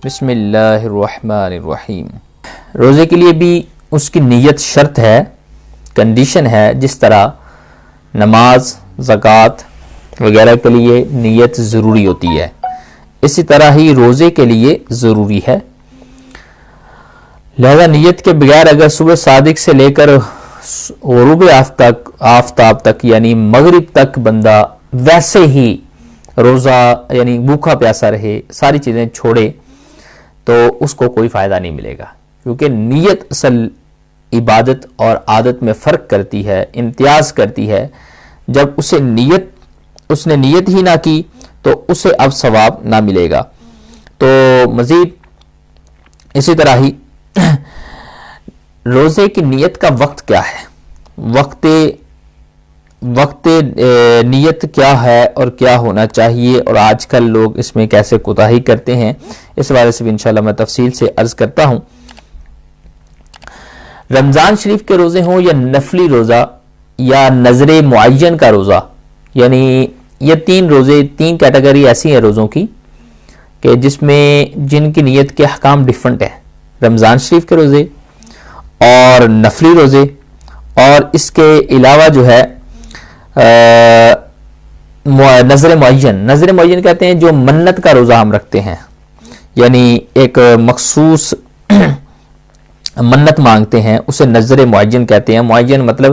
بسم اللہ الرحمن الرحیم۔ روزے کے لیے بھی اس کی نیت شرط ہے، کنڈیشن ہے، جس طرح نماز، زکوٰۃ وغیرہ کے لیے نیت ضروری ہوتی ہے، اسی طرح ہی روزے کے لیے ضروری ہے۔ لہذا نیت کے بغیر اگر صبح صادق سے لے کر غروب آفتاب تک یعنی مغرب تک بندہ ویسے ہی روزہ یعنی بھوکا پیاسا رہے، ساری چیزیں چھوڑے، تو اس کو کوئی فائدہ نہیں ملے گا، کیونکہ نیت اصل عبادت اور عادت میں فرق کرتی ہے، امتیاز کرتی ہے۔ جب اس نے نیت ہی نہ کی تو اسے اب ثواب نہ ملے گا۔ تو مزید اسی طرح ہی روزے کی نیت کا وقت کیا ہے، وقت نیت کیا ہے اور کیا ہونا چاہیے، اور آج کل لوگ اس میں کیسے کوتاہی کرتے ہیں، اس بارے سے بھی انشاءاللہ میں تفصیل سے عرض کرتا ہوں۔ رمضان شریف کے روزے ہوں یا نفلی روزہ یا نظر معین کا روزہ، یعنی یہ تین کیٹیگری ایسی ہیں روزوں کی کہ جن کی نیت کے احکام ڈیفرنٹ ہیں۔ رمضان شریف کے روزے اور نفلی روزے، اور اس کے علاوہ جو ہے نظر معین کہتے ہیں جو منت کا روزہ ہم رکھتے ہیں، یعنی ایک مخصوص منت مانگتے ہیں، اسے نظر معین کہتے ہیں۔ معین مطلب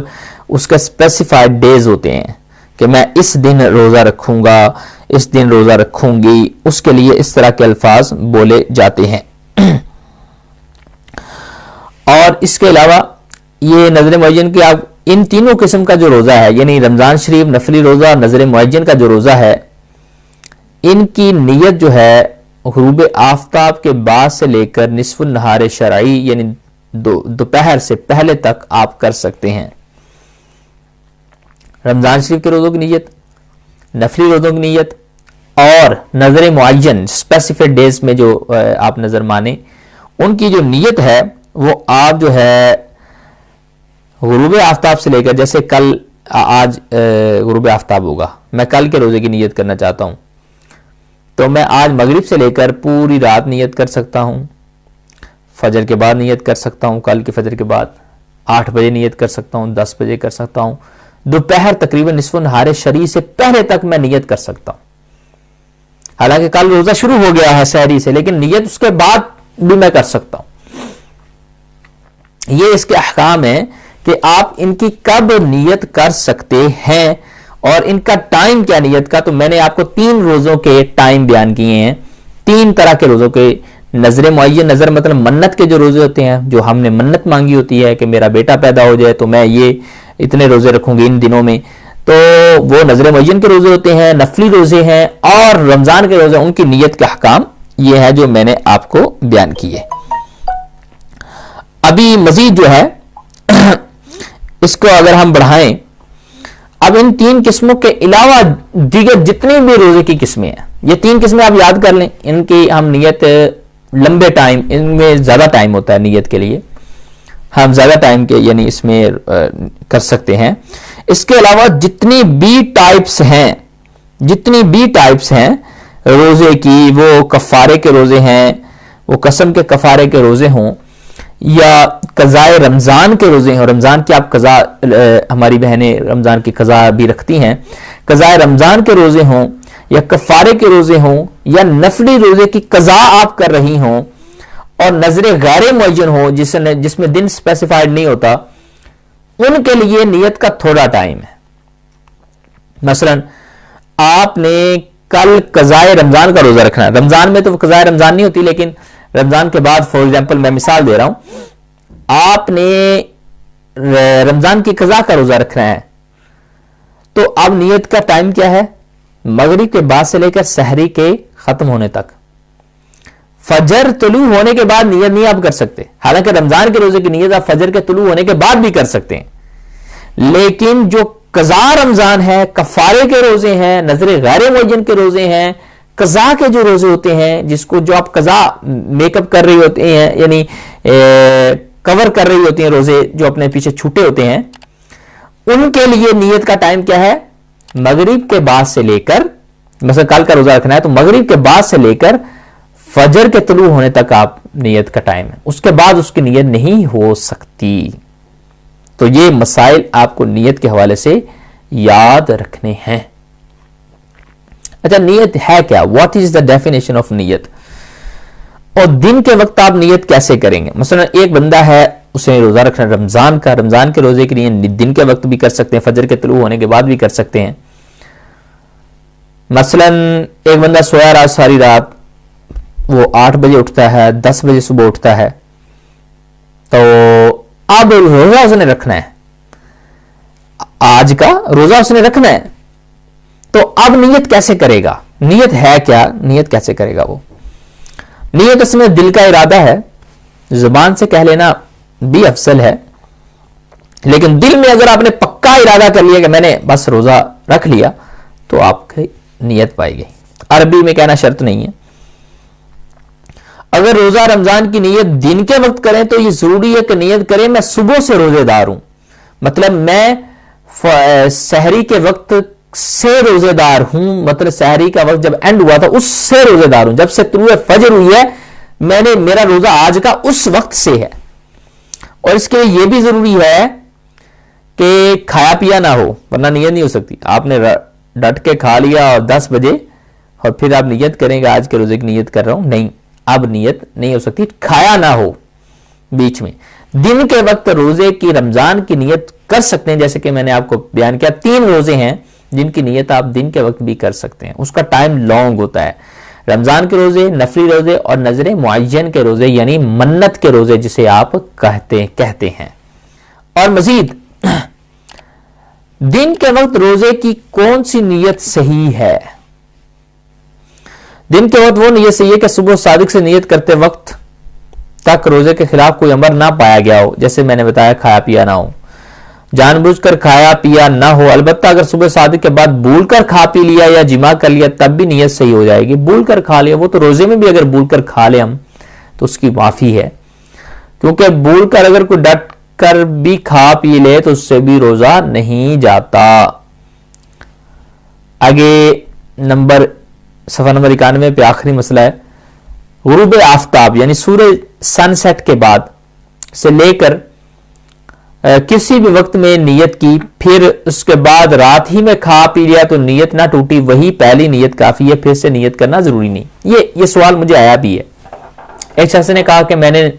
اس کا اسپیسیفائڈ ڈیز ہوتے ہیں کہ میں اس دن روزہ رکھوں گا، اس دن روزہ رکھوں گی، اس کے لیے اس طرح کے الفاظ بولے جاتے ہیں۔ اور اس کے علاوہ یہ نظر معین کی آپ ان تینوں قسم کا جو روزہ ہے، یعنی رمضان شریف، نفلی روزہ، نظر معین کا جو روزہ ہے، ان کی نیت جو ہے غروب آفتاب کے بعد سے لے کر نصف النہار شرعی یعنی دوپہر سے پہلے تک آپ کر سکتے ہیں۔ رمضان شریف کے روزوں کی نیت، نفلی روزوں کی نیت اور نظر معین اسپیسیفک ڈیز میں جو آپ نظر مانیں، ان کی جو نیت ہے وہ آپ جو ہے غروب آفتاب سے لے کر، جیسے آج غروب آفتاب ہوگا، میں کل کے روزے کی نیت کرنا چاہتا ہوں، تو میں آج مغرب سے لے کر پوری رات نیت کر سکتا ہوں، فجر کے بعد نیت کر سکتا ہوں، کل کے فجر کے بعد 8 بجے نیت کر سکتا ہوں، 10 بجے کر سکتا ہوں، دوپہر تقریباً نصف النہار شرعی سے پہلے تک میں نیت کر سکتا ہوں۔ حالانکہ کل روزہ شروع ہو گیا ہے سحری سے، لیکن نیت اس کے بعد بھی میں کر سکتا ہوں۔ یہ اس کے احکام ہیں کہ آپ ان کی کب نیت کر سکتے ہیں، اور ان کا ٹائم کیا نیت کا۔ تو میں نے آپ کو 3 روزوں کے ٹائم بیان کیے ہیں، 3 طرح کے روزوں کے۔ نظر معین، نظر مطلب منت کے جو روزے ہوتے ہیں، جو ہم نے منت مانگی ہوتی ہے کہ میرا بیٹا پیدا ہو جائے تو میں یہ اتنے روزے رکھوں گی ان دنوں میں، تو وہ نظر معین کے روزے ہوتے ہیں، نفلی روزے ہیں، اور رمضان کے روزے، ان کی نیت کے احکام یہ ہے جو میں نے آپ کو بیان کیے۔ ابھی مزید جو ہے اس کو اگر ہم بڑھائیں، اب ان 3 قسموں کے علاوہ دیگر جتنی بھی روزے کی قسمیں ہیں، یہ 3 قسمیں آپ یاد کر لیں، ان کی ہم نیت لمبے ٹائم، ان میں زیادہ ٹائم ہوتا ہے نیت کے لیے، ہم زیادہ ٹائم کے یعنی اس میں کر سکتے ہیں۔ اس کے علاوہ جتنی بھی ٹائپس ہیں روزے کی، وہ کفارے کے روزے ہیں، وہ قسم کے کفارے کے روزے ہوں، یا قضاء رمضان کے روزے ہیں، رمضان کی آپ قضاء، ہماری بہنیں رمضان کی قضاء بھی رکھتی ہیں، قضاء رمضان کے روزے ہوں، یا کفارے کے روزے ہوں، یا نفلی روزے کی قضاء آپ کر رہی ہوں، اور نظر غیر معین ہو جس میں دن اسپیسیفائڈ نہیں ہوتا، ان کے لیے نیت کا تھوڑا ٹائم ہے۔ مثلا آپ نے کل قضاء رمضان کا روزہ رکھنا ہے، رمضان میں تو قضاء رمضان نہیں ہوتی، لیکن رمضان کے بعد فار ایگزامپل میں مثال دے رہا ہوں، آپ نے رمضان کی قضاء کا روزہ رکھنا ہے، تو اب نیت کا ٹائم کیا ہے؟ مغرب کے بعد سے لے کر سحری کے ختم ہونے تک۔ فجر طلوع ہونے کے بعد نیت نہیں آپ کر سکتے، حالانکہ رمضان کے روزے کی نیت آپ فجر کے طلوع ہونے کے بعد بھی کر سکتے ہیں، لیکن جو قضاء رمضان ہے، کفارے کے روزے ہیں، نظر غیر معین کے روزے ہیں، قضاء کے جو روزے ہوتے ہیں، جو آپ قضاء میک اپ کر رہی ہوتے ہیں، یعنی کور کر رہی ہوتی ہیں روزے جو اپنے پیچھے چھوٹے ہوتے ہیں، ان کے لیے نیت کا ٹائم کیا ہے؟ مغرب کے بعد سے لے کر، مثلا کل کا روزہ رکھنا ہے تو مغرب کے بعد سے لے کر فجر کے طلوع ہونے تک آپ نیت کا ٹائم ہے, اس کے بعد اس کی نیت نہیں ہو سکتی. تو یہ مسائل آپ کو نیت کے حوالے سے یاد رکھنے ہیں. اچھا, نیت ہے کیا؟ What is the definition of نیت؟ اور دن کے وقت آپ نیت کیسے کریں گے؟ مثلا ایک بندہ ہے, اسے روزہ رکھنا رمضان کا, رمضان کے روزے کے لیے دن کے وقت بھی کر سکتے ہیں, فجر کے طلوع ہونے کے بعد بھی کر سکتے ہیں. مثلا ایک بندہ سویا رات ساری رات, وہ 8 بجے اٹھتا ہے, 10 بجے صبح اٹھتا ہے, تو اب روزہ اس نے رکھنا ہے, آج کا روزہ اس نے رکھنا ہے, تو اب نیت کیسے کرے گا؟ نیت ہے کیا؟ نیت کیسے کرے گا وہ؟ نیت اس میں دل کا ارادہ ہے, زبان سے کہہ لینا بھی افضل ہے, لیکن دل میں اگر آپ نے پکا ارادہ کر لیا کہ میں نے بس روزہ رکھ لیا, تو آپ کی نیت پائی گئی. عربی میں کہنا شرط نہیں ہے. اگر روزہ رمضان کی نیت دن کے وقت کریں تو یہ ضروری ہے کہ نیت کریں میں صبح سے روزے دار ہوں, مطلب میں سحری کے وقت سے روزے دار ہوں, مطلب سحری کا وقت جب اینڈ ہوا تھا اس سے روزے دار ہوں, جب سے طلوع فجر ہوئی ہے میرا روزہ آج کا اس وقت سے ہے. اور اس کے لیے یہ بھی ضروری ہے کہ کھایا پیا نہ ہو, ورنہ نیت نہیں ہو سکتی. آپ نے ڈٹ کے کھا لیا اور 10 بجے اور پھر آپ نیت کریں گے آج کے روزے کی نیت کر رہا ہوں, نہیں, اب نیت نہیں ہو سکتی. کھایا نہ ہو بیچ میں. دن کے وقت روزے کی رمضان کی نیت کر سکتے ہیں, جیسے کہ میں نے آپ کو بیان کیا 3 روزے ہیں جن کی نیت آپ دن کے وقت بھی کر سکتے ہیں. اس کا ٹائم لانگ ہوتا ہے. رمضان کے روزے, نفلی روزے اور نظر معین کے روزے یعنی منت کے روزے جسے آپ کہتے ہیں. اور مزید دن کے وقت روزے کی کون سی نیت صحیح ہے؟ دن کے وقت وہ نیت صحیح ہے کہ صبح صادق سے نیت کرتے وقت تک روزے کے خلاف کوئی امر نہ پایا گیا ہو, جیسے میں نے بتایا کھایا پیا نہ ہو, جان بوجھ کر کھایا پیا نہ ہو. البتہ اگر صبح صادق کے بعد بھول کر کھا پی لیا یا جمع کر لیا تب بھی نیت صحیح ہو جائے گی. بھول کر کھا لیا, وہ تو روزے میں بھی اگر بھول کر کھا لے ہم تو اس کی معافی ہے, کیونکہ بھول کر اگر کوئی ڈٹ کر بھی کھا پی لے تو اس سے بھی روزہ نہیں جاتا. آگے صفحہ نمبر 91 پہ آخری مسئلہ ہے. غروب آفتاب یعنی سورج سن سیٹ کے بعد سے لے کر کسی بھی وقت میں نیت کی, پھر اس کے بعد رات ہی میں کھا پی لیا تو نیت نہ ٹوٹی, وہی پہلی نیت کافی ہے, پھر سے نیت کرنا ضروری نہیں. یہ سوال مجھے آیا بھی ہے. ایک شخص نے کہا کہ میں نے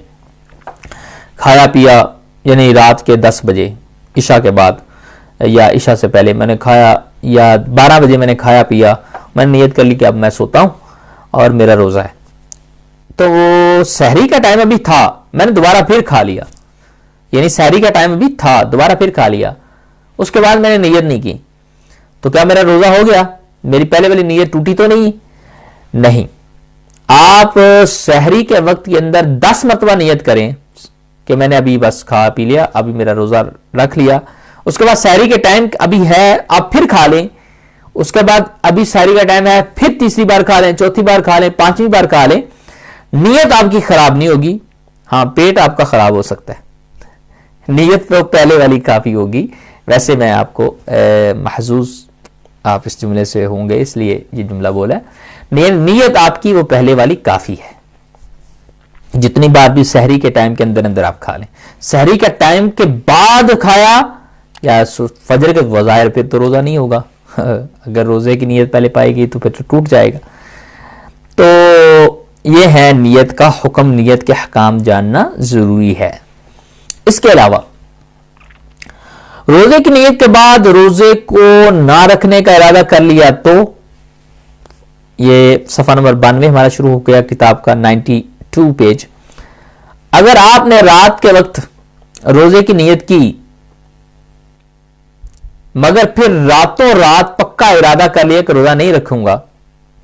کھایا پیا یعنی رات کے 10 بجے عشاء کے بعد یا عشاء سے پہلے میں نے کھایا, یا 12 بجے میں نے کھایا پیا, میں نے نیت کر لی کہ اب میں سوتا ہوں اور میرا روزہ ہے. تو وہ سحری کا ٹائم ابھی تھا, میں نے دوبارہ پھر کھا لیا, یعنی سحری کا ٹائم ابھی تھا, دوبارہ پھر کھا لیا, اس کے بعد میں نے نیت نہیں کی, تو کیا میرا روزہ ہو گیا؟ میری پہلے والی نیت ٹوٹی تو نہیں. آپ سحری کے وقت کے اندر 10 مرتبہ نیت کریں کہ میں نے ابھی بس کھا پی لیا, ابھی میرا روزہ رکھ لیا. اس کے بعد سحری کے ٹائم ابھی ہے, آپ پھر کھا لیں. اس کے بعد ابھی سحری کا ٹائم ہے, پھر تیسری بار کھا لیں, چوتھی بار کھا لیں, 5ویں بار کھا لیں. نیت آپ کی خراب نہیں ہوگی, ہاں پیٹ آپ کا خراب ہو سکتا ہے, نیت تو پہلے والی کافی ہوگی. ویسے میں آپ کو محظوظ آپ اس جملے سے ہوں گے اس لیے یہ جملہ بولا ہے. نیت آپ کی وہ پہلے والی کافی ہے, جتنی بار بھی سحری کے ٹائم کے اندر آپ کھا لیں. سحری کے ٹائم کے بعد کھایا یا فجر کے وظاہر پہ تو روزہ نہیں ہوگا. اگر روزے کی نیت پہلے پائے گی تو پھر تو ٹوٹ جائے گا. تو یہ ہے نیت کا حکم, نیت کے حکام جاننا ضروری ہے. اس کے علاوہ روزے کی نیت کے بعد روزے کو نہ رکھنے کا ارادہ کر لیا تو یہ صفحہ نمبر 92 ہمارا شروع ہو گیا کتاب کا 92 پیج. اگر آپ نے رات کے وقت روزے کی نیت کی مگر پھر راتوں رات پکا ارادہ کر لیا کہ روزہ نہیں رکھوں گا,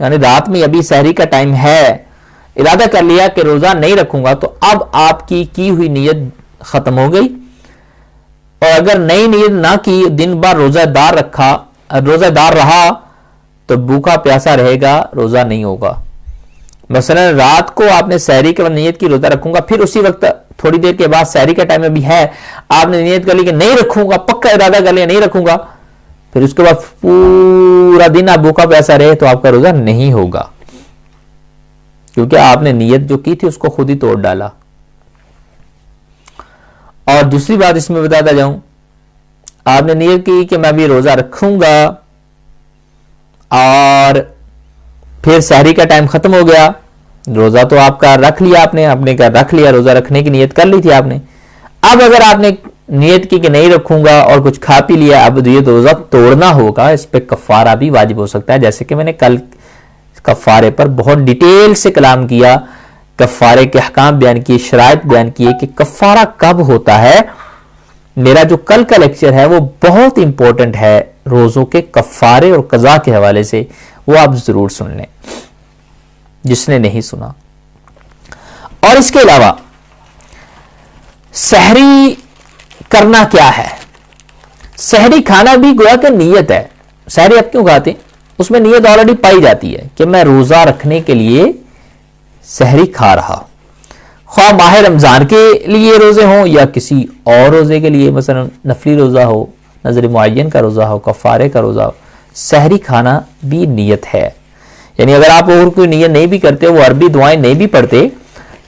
یعنی رات میں ابھی سحری کا ٹائم ہے, ارادہ کر لیا کہ روزہ نہیں رکھوں گا, تو اب آپ کی ہوئی نیت ختم ہو گئی. اور اگر نئی نیت نہ کی, دن بھر روزہ دار رہا تو بھوکا پیاسا رہے گا, روزہ نہیں ہوگا. مثلا رات کو آپ نے سحری کے بعد نیت کی روزہ رکھوں گا, پھر اسی وقت تھوڑی دیر کے بعد سحری کا ٹائم ابھی ہے, آپ نے نیت کر لی کہ نہیں رکھوں گا, پکا ارادہ کر لیا نہیں رکھوں گا, پھر اس کے بعد پورا دن آپ بھوکا پیاسا رہے تو آپ کا روزہ نہیں ہوگا, کیونکہ آپ نے نیت جو کی تھی اس کو خود ہی توڑ ڈالا. اور دوسری بات اس میں بتاتا جاؤں, آپ نے نیت کی کہ میں بھی روزہ رکھوں گا, اور پھر سحری کا ٹائم ختم ہو گیا, روزہ تو آپ کا رکھ لیا, آپ نے رکھ لیا, روزہ رکھنے کی نیت کر لی تھی آپ نے. اب اگر آپ نے نیت کی کہ نہیں رکھوں گا اور کچھ کھا پی لیا, اب یہ روزہ توڑنا ہوگا, اس پہ کفارہ بھی واجب ہو سکتا ہے. جیسے کہ میں نے کل کفارے پر بہت ڈیٹیل سے کلام کیا, کفارے کے احکام بیان کیے, شرائط بیان کیے کہ کفارہ کب ہوتا ہے. میرا جو کل کا لیکچر ہے وہ بہت امپورٹنٹ ہے روزوں کے کفارے اور قضاء کے حوالے سے, وہ آپ ضرور سن لیں جس نے نہیں سنا. اور اس کے علاوہ سحری کرنا کیا ہے؟ سحری کھانا بھی گویا کہ نیت ہے. سحری آپ کیوں کھاتے ہیں؟ اس میں نیت آلریڈی پائی جاتی ہے کہ میں روزہ رکھنے کے لیے سحری کھا رہا, خواہ ماہ رمضان کے لیے روزے ہوں یا کسی اور روزے کے لیے, مثلا نفلی روزہ ہو, نظر معین کا روزہ ہو, کفارے کا روزہ ہو. سحری کھانا بھی نیت ہے. یعنی اگر آپ اور کوئی نیت نہیں بھی کرتے, وہ عربی دعائیں نہیں بھی پڑھتے,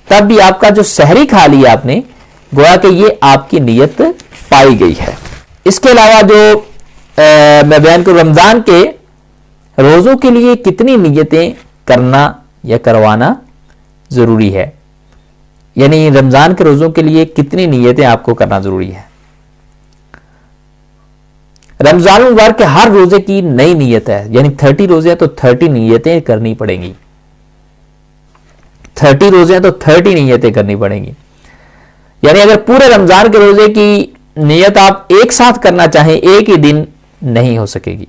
تب بھی آپ کا جو سحری کھا لیا آپ نے, گویا کہ یہ آپ کی نیت پائی گئی ہے. اس کے علاوہ جو میں بیان کروں, رمضان کے روزوں کے لیے کتنی نیتیں کرنا یا کروانا ضروری ہے, یعنی رمضان کے روزوں کے لیے کتنی نیتیں آپ کو کرنا ضروری ہے. رمضان المبارک کے ہر روزے کی نئی نیت ہے, یعنی 30 روزے ہیں تو 30 نیتیں کرنی پڑیں گی. 30 روزے ہیں تو 30 نیتیں کرنی پڑیں گی. یعنی اگر پورے رمضان کے روزے کی نیت آپ ایک ساتھ کرنا چاہیں, ایک ہی دن نہیں ہو سکے گی,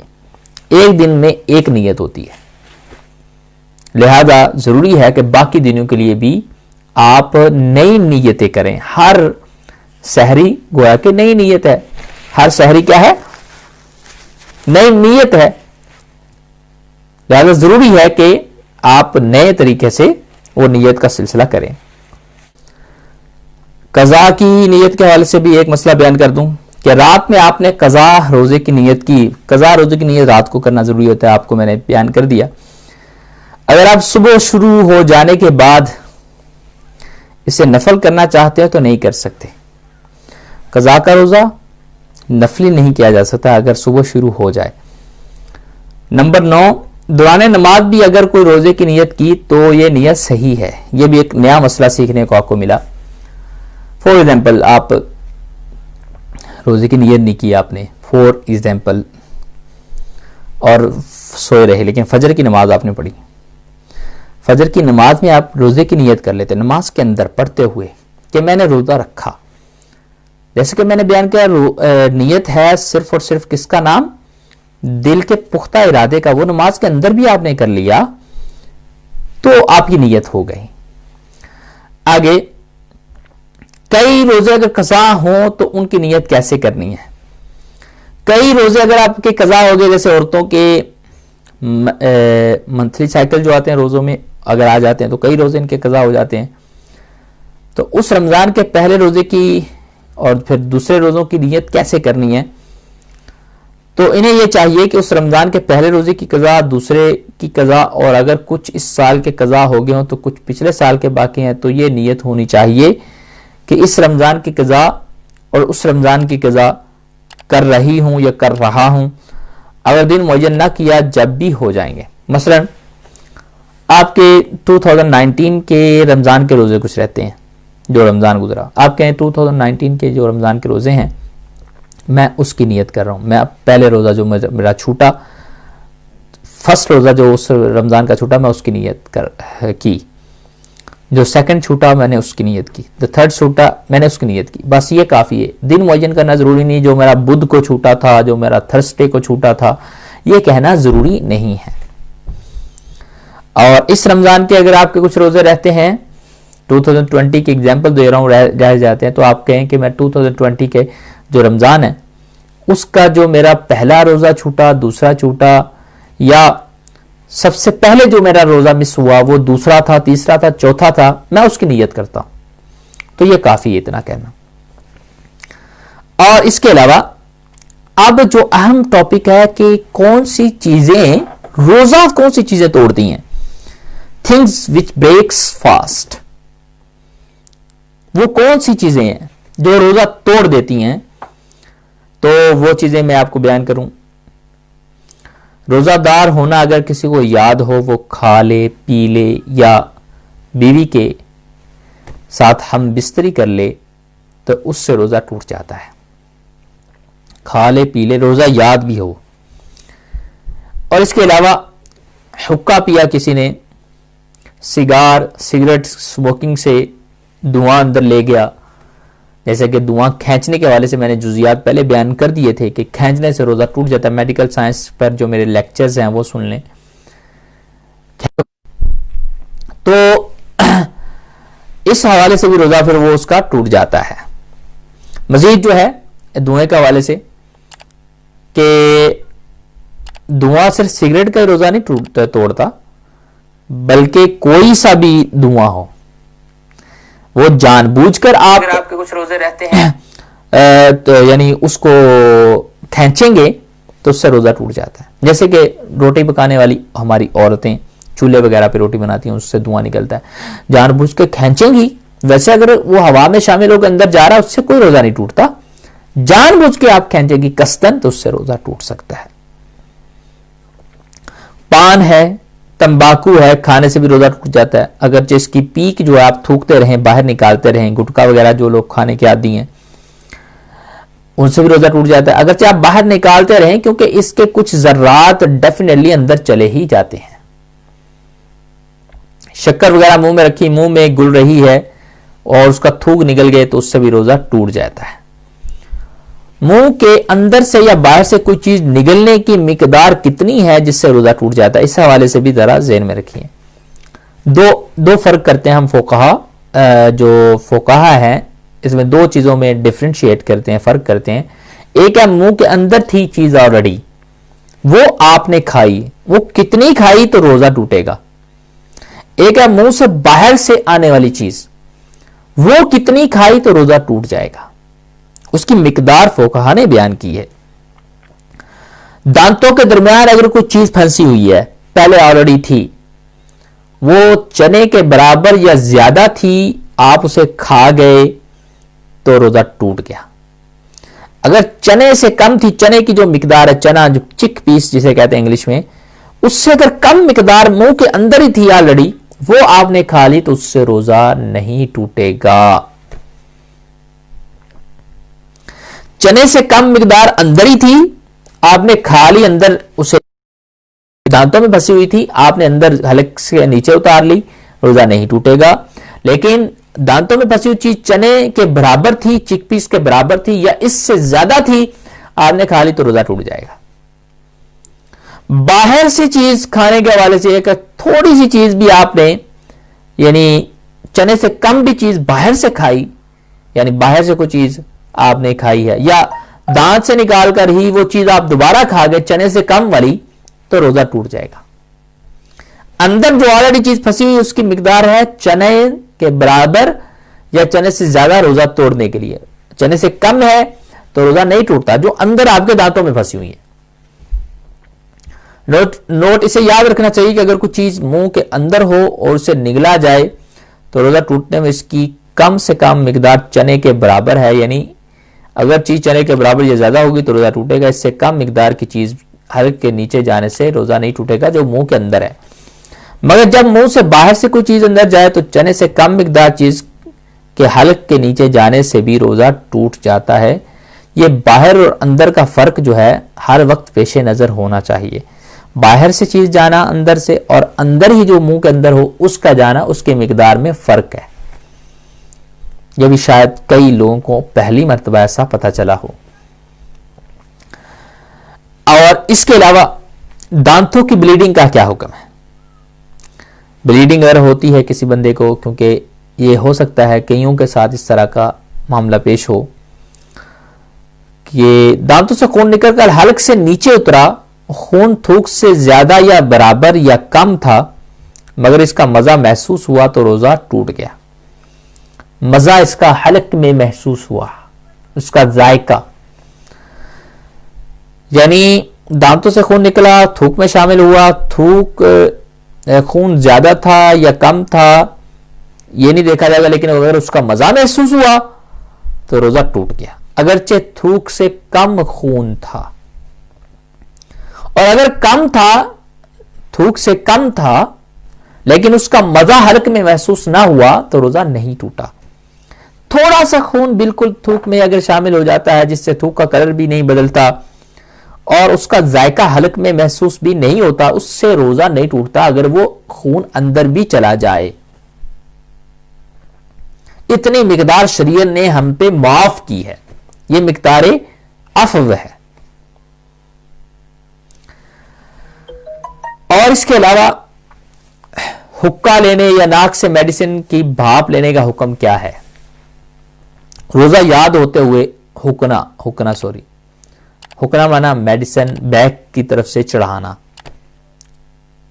ایک دن میں ایک نیت ہوتی ہے. لہذا ضروری ہے کہ باقی دنوں کے لیے بھی آپ نئی نیتیں کریں. ہر سحری گویا کہ نئی نیت ہے, ہر سحری کیا ہے؟ نئی نیت ہے. لہذا ضروری ہے کہ آپ نئے طریقے سے وہ نیت کا سلسلہ کریں. قضاء کی نیت کے حوالے سے بھی ایک مسئلہ بیان کر دوں کہ رات میں آپ نے قضاء روزے کی نیت کی. قضاء روزے کی نیت رات کو کرنا ضروری ہوتا ہے, آپ کو میں نے بیان کر دیا. اگر آپ صبح شروع ہو جانے کے بعد اسے نفل کرنا چاہتے ہیں تو نہیں کر سکتے. قضاء کا روزہ نفلی نہیں کیا جا سکتا اگر صبح شروع ہو جائے. نمبر 9, دوران نماز بھی اگر کوئی روزے کی نیت کی تو یہ نیت صحیح ہے. یہ بھی ایک نیا مسئلہ سیکھنے کو آپ کو ملا. فور ایگزامپل, آپ روزے کی نیت نہیں کی آپ نے, فور ایگزامپل, اور سوئے رہے, لیکن فجر کی نماز آپ نے پڑھی. فجر کی نماز میں آپ روزے کی نیت کر لیتے, نماز کے اندر پڑھتے ہوئے کہ میں نے روزہ رکھا. جیسے کہ میں نے بیان کیا, نیت ہے صرف اور صرف کس کا نام؟ دل کے پختہ ارادے کا. وہ نماز کے اندر بھی آپ نے کر لیا تو آپ کی نیت ہو گئی. آگے, کئی روزے اگر قضا ہوں تو ان کی نیت کیسے کرنی ہے؟ کئی روزے اگر آپ کے قضا ہو گئے, جیسے عورتوں کے منتھلی سائیکل جو آتے ہیں روزوں میں اگر آ جاتے ہیں تو کئی روزے ان کے قضا ہو جاتے ہیں, تو اس رمضان کے پہلے روزے کی اور پھر دوسرے روزوں کی نیت کیسے کرنی ہے؟ تو انہیں یہ چاہیے کہ اس رمضان کے پہلے روزے کی قضا, دوسرے کی قضا, اور اگر کچھ اس سال کے قضا ہو گئے ہوں تو کچھ پچھلے سال کے باقی ہیں, تو یہ نیت ہونی چاہیے کہ اس رمضان کی قضا اور اس رمضان کی قضا کر رہی ہوں یا کر رہا ہوں. اگر دن معین نہ کیا جب بھی ہو جائیں گے. مثلا آپ کے 2019 کے رمضان کے روزے کچھ رہتے ہیں جو رمضان گزرا, آپ کہیں 2019 کے جو رمضان کے روزے ہیں میں اس کی نیت کر رہا ہوں. میں پہلے روزہ جو میرا چھوٹا, فرسٹ روزہ جو اس رمضان کا چھوٹا, میں اس کی نیت کی. جو سیکنڈ چھوٹا میں نے اس کی نیت کی. جو تھرڈ چھوٹا میں نے اس کی نیت کی. بس یہ کافی ہے. دن معین کرنا ضروری نہیں. جو میرا بدھ کو چھوٹا تھا, جو میرا تھرسڈے کو چھوٹا تھا, یہ کہنا ضروری نہیں ہے. اور اس رمضان کے اگر آپ کے کچھ روزے رہتے ہیں, 2020 کی ایگزامپل دے رہا ہوں, رہ جاتے ہیں, تو آپ کہیں کہ میں 2020 کے جو رمضان ہے اس کا جو میرا پہلا روزہ چھوٹا, دوسرا چھوٹا, یا سب سے پہلے جو میرا روزہ مس ہوا وہ دوسرا تھا, تیسرا تھا, چوتھا تھا, میں اس کی نیت کرتا ہوں. تو یہ کافی ہے اتنا کہنا. اور اس کے علاوہ اب جو اہم ٹاپک ہے کہ کون سی چیزیں روزہ, کون سی چیزیں توڑتی ہیں. Things which breaks fast. وہ کون سی چیزیں ہیں جو روزہ توڑ دیتی ہیں؟ تو وہ چیزیں میں آپ کو بیان کروں. روزہ دار ہونا اگر کسی کو یاد ہو وہ کھا لے پی لے یا بیوی کے ساتھ ہم بستری کر لے تو اس سے روزہ ٹوٹ جاتا ہے. کھا لے پی لے، روزہ یاد بھی ہو. اور اس کے علاوہ حقہ پیا کسی نے، سگریٹ سموکنگ سے دھواں اندر لے گیا، جیسے کہ دھواں کھینچنے کے حوالے سے میں نے جزیات پہلے بیان کر دیے تھے کہ کھینچنے سے روزہ ٹوٹ جاتا ہے. میڈیکل سائنس پر جو میرے لیکچرز ہیں وہ سن لیں. تو اس حوالے سے بھی روزہ پھر وہ اس کا ٹوٹ جاتا ہے. مزید جو ہے دھوئیں کے حوالے سے کہ دھواں صرف سگریٹ کا روزہ نہیں توڑتا، بلکہ کوئی سا بھی دھواں ہو، وہ جان بوجھ کر آپ کے کچھ روزے رہتے ہیں یعنی اس کو کھینچیں گے تو اس سے روزہ ٹوٹ جاتا ہے. جیسے کہ روٹی پکانے والی ہماری عورتیں چولہے وغیرہ پہ روٹی بناتی ہیں، اس سے دھواں نکلتا ہے، جان بوجھ کے کھینچیں گی. ویسے اگر وہ ہوا میں شامل ہو کے اندر جا رہا ہے اس سے کوئی روزہ نہیں ٹوٹتا، جان بوجھ کے آپ کھینچیں گی قصدن تو اس سے روزہ ٹوٹ سکتا ہے. پان ہے، تمباکو ہے، کھانے سے بھی روزہ ٹوٹ جاتا ہے. اگرچہ اس کی پیک جو ہے آپ تھوکتے رہیں، باہر نکالتے رہیں، گٹکا وغیرہ جو لوگ کھانے کے عادی ہیں ان سے بھی روزہ ٹوٹ جاتا ہے. اگرچہ آپ باہر نکالتے رہیں کیونکہ اس کے کچھ ذرات ڈیفینیٹلی اندر چلے ہی جاتے ہیں. شکر وغیرہ منہ میں رکھی، منہ میں گل رہی ہے اور اس کا تھوک نکل گئے تو اس سے بھی روزہ ٹوٹ جاتا ہے. منہ کے اندر سے یا باہر سے کوئی چیز نگلنے کی مقدار کتنی ہے جس سے روزہ ٹوٹ جاتا ہے، اس حوالے سے بھی ذرا ذہن میں رکھیے. دو فرق کرتے ہیں ہم فقہا، جو فقہا ہیں اس میں دو چیزوں میں ڈیفرنشیٹ کرتے ہیں، فرق کرتے ہیں. ایک ہے منہ کے اندر تھی چیز آلریڈی، وہ آپ نے کھائی، وہ کتنی کھائی تو روزہ ٹوٹے گا. ایک ہے منہ سے باہر سے آنے والی چیز، وہ کتنی کھائی تو روزہ ٹوٹ جائے گا. اس کی مقدار فقہا نے بیان کی ہے. دانتوں کے درمیان اگر کوئی چیز پھنسی ہوئی ہے، پہلے آلریڈی تھی، وہ چنے کے برابر یا زیادہ تھی، آپ اسے کھا گئے تو روزہ ٹوٹ گیا. اگر چنے سے کم تھی، چنے کی جو مقدار ہے، چنا جو چک پیس جسے کہتے ہیں انگلش میں، اس سے اگر کم مقدار منہ کے اندر ہی تھی آلریڈی، وہ آپ نے کھا لی تو اس سے روزہ نہیں ٹوٹے گا. چنے سے کم مقدار اندر ہی تھی، آپ نے کھا لی، اندر اسے دانتوں میں پھنسی ہوئی تھی، آپ نے اندر حلق سے نیچے اتار لی، روزہ نہیں ٹوٹے گا. لیکن دانتوں میں پھنسی ہوئی چیز چنے کے برابر تھی، چک پیس کے برابر تھی یا اس سے زیادہ تھی، آپ نے کھا لی تو روزہ ٹوٹ جائے گا. باہر سے چیز کھانے کے حوالے سے ایک تھوڑی سی چیز بھی آپ نے یعنی چنے سے کم بھی چیز باہر سے کھائی، یعنی باہر سے کوئی چیز آپ نے کھائی ہے یا دانت سے نکال کر ہی وہ چیز آپ دوبارہ کھا گئے چنے سے کم والی، تو روزہ ٹوٹ جائے گا. اندر جو آلریڈی چیز پھنسی ہوئی اس کی مقدار ہے چنے کے برابر یا چنے سے زیادہ روزہ توڑنے کے لیے. چنے سے کم ہے تو روزہ نہیں ٹوٹتا جو اندر آپ کے دانتوں میں پھنسی ہوئی ہے. نوٹ اسے یاد رکھنا چاہیے کہ اگر کوئی چیز منہ کے اندر ہو اور اسے نگلا جائے تو روزہ ٹوٹنے میں اس کی کم سے کم مقدار چنے کے برابر ہے، یعنی اگر چیز چنے کے برابر یا زیادہ ہوگی تو روزہ ٹوٹے گا. اس سے کم مقدار کی چیز حلق کے نیچے جانے سے روزہ نہیں ٹوٹے گا جو منہ کے اندر ہے. مگر جب منہ سے باہر سے کوئی چیز اندر جائے تو چنے سے کم مقدار چیز کے حلق کے نیچے جانے سے بھی روزہ ٹوٹ جاتا ہے. یہ باہر اور اندر کا فرق جو ہے ہر وقت پیش نظر ہونا چاہیے. باہر سے چیز جانا اندر سے اور اندر ہی جو منہ کے اندر ہو اس کا جانا، اس کے مقدار میں فرق ہے. یہ بھی شاید کئی لوگوں کو پہلی مرتبہ ایسا پتہ چلا ہو. اور اس کے علاوہ دانتوں کی بلیڈنگ کا کیا حکم ہے؟ بلیڈنگ اگر ہوتی ہے کسی بندے کو، کیونکہ یہ ہو سکتا ہے کئیوں کے ساتھ اس طرح کا معاملہ پیش ہو کہ دانتوں سے خون نکل کر حلق سے نیچے اترا، خون تھوک سے زیادہ یا برابر یا کم تھا مگر اس کا مزہ محسوس ہوا تو روزہ ٹوٹ گیا. مزہ اس کا حلق میں محسوس ہوا، اس کا ذائقہ، یعنی دانتوں سے خون نکلا، تھوک میں شامل ہوا، تھوک خون زیادہ تھا یا کم تھا یہ نہیں دیکھا جائے گا، لیکن اگر اس کا مزہ محسوس ہوا تو روزہ ٹوٹ گیا، اگرچہ تھوک سے کم خون تھا، اور اگر کم تھا، تھوک سے کم تھا لیکن اس کا مزہ حلق میں محسوس نہ ہوا تو روزہ نہیں ٹوٹا۔ تھوڑا سا خون بالکل تھوک میں اگر شامل ہو جاتا ہے جس سے تھوک کا کلر بھی نہیں بدلتا اور اس کا ذائقہ حلق میں محسوس بھی نہیں ہوتا، اس سے روزہ نہیں ٹوٹتا اگر وہ خون اندر بھی چلا جائے۔ اتنی مقدار شریعت نے ہم پہ معاف کی ہے، یہ مقدار عفو ہے۔ اور اس کے علاوہ حکا لینے یا ناک سے میڈیسن کی بھاپ لینے کا حکم کیا ہے؟ روزہ یاد ہوتے ہوئے حکنا مانا میڈیسن بیک کی طرف سے چڑھانا۔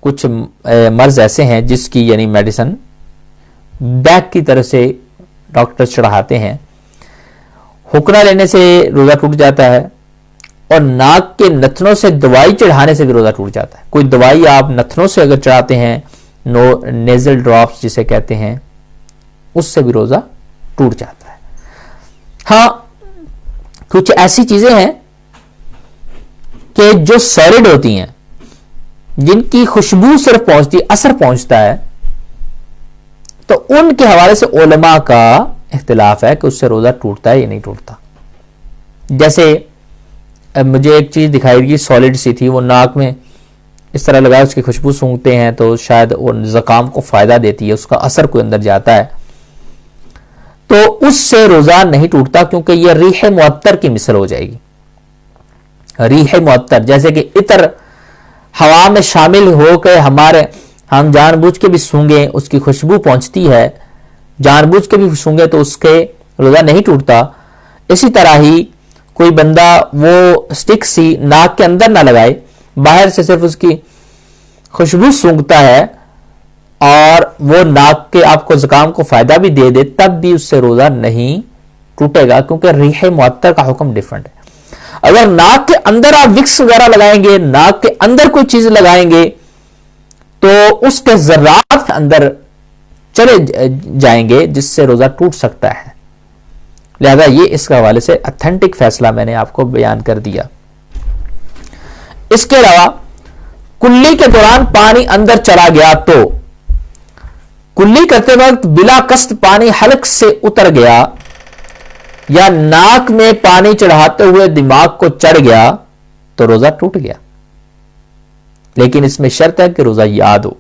کچھ مرض ایسے ہیں جس کی یعنی میڈیسن بیک کی طرف سے ڈاکٹر چڑھاتے ہیں، حکنا لینے سے روزہ ٹوٹ جاتا ہے، اور ناک کے نتنوں سے دوائی چڑھانے سے بھی روزہ ٹوٹ جاتا ہے۔ کوئی دوائی آپ نتنوں سے اگر چڑھاتے ہیں، نیزل ڈراپس جسے کہتے ہیں، اس سے بھی روزہ ٹوٹ جاتا ہے۔ ہاں کچھ ایسی چیزیں ہیں کہ جو سالڈ ہوتی ہیں، جن کی خوشبو صرف پہنچتی، اثر پہنچتا ہے، تو ان کے حوالے سے علماء کا اختلاف ہے کہ اس سے روزہ ٹوٹتا ہے یا نہیں ٹوٹتا۔ جیسے مجھے ایک چیز دکھائی دی، سالڈ سی تھی، وہ ناک میں اس طرح لگا، اس کی خوشبو سونگھتے ہیں تو شاید وہ زکام کو فائدہ دیتی ہے، اس کا اثر کوئی اندر جاتا ہے، تو اس سے روزہ نہیں ٹوٹتا کیونکہ یہ ریح معطر کی مثل ہو جائے گی۔ ریح معطر جیسے کہ عطر ہوا میں شامل ہو کے ہم جان بوجھ کے بھی سونگیں، اس کی خوشبو پہنچتی ہے، جان بوجھ کے بھی سونگیں تو اس کے روزہ نہیں ٹوٹتا۔ اسی طرح ہی کوئی بندہ وہ سٹک سی ناک کے اندر نہ لگائے، باہر سے صرف اس کی خوشبو سونگتا ہے اور وہ ناک کے آپ کو زکام کو فائدہ بھی دے دے، تب بھی اس سے روزہ نہیں ٹوٹے گا کیونکہ ریح معطر کا حکم ڈیفرنٹ ہے۔ اگر ناک کے اندر آپ وکس وغیرہ لگائیں گے، ناک کے اندر کوئی چیز لگائیں گے تو اس کے ذرات اندر چلے جائیں گے جس سے روزہ ٹوٹ سکتا ہے۔ لہذا یہ اس کے حوالے سے اتھینٹک فیصلہ میں نے آپ کو بیان کر دیا۔ اس کے علاوہ کلی کے دوران پانی اندر چلا گیا تو کلی کرتے وقت بلا قصد پانی حلق سے اتر گیا یا ناک میں پانی چڑھاتے ہوئے دماغ کو چڑھ گیا تو روزہ ٹوٹ گیا، لیکن اس میں شرط ہے کہ روزہ یاد ہو۔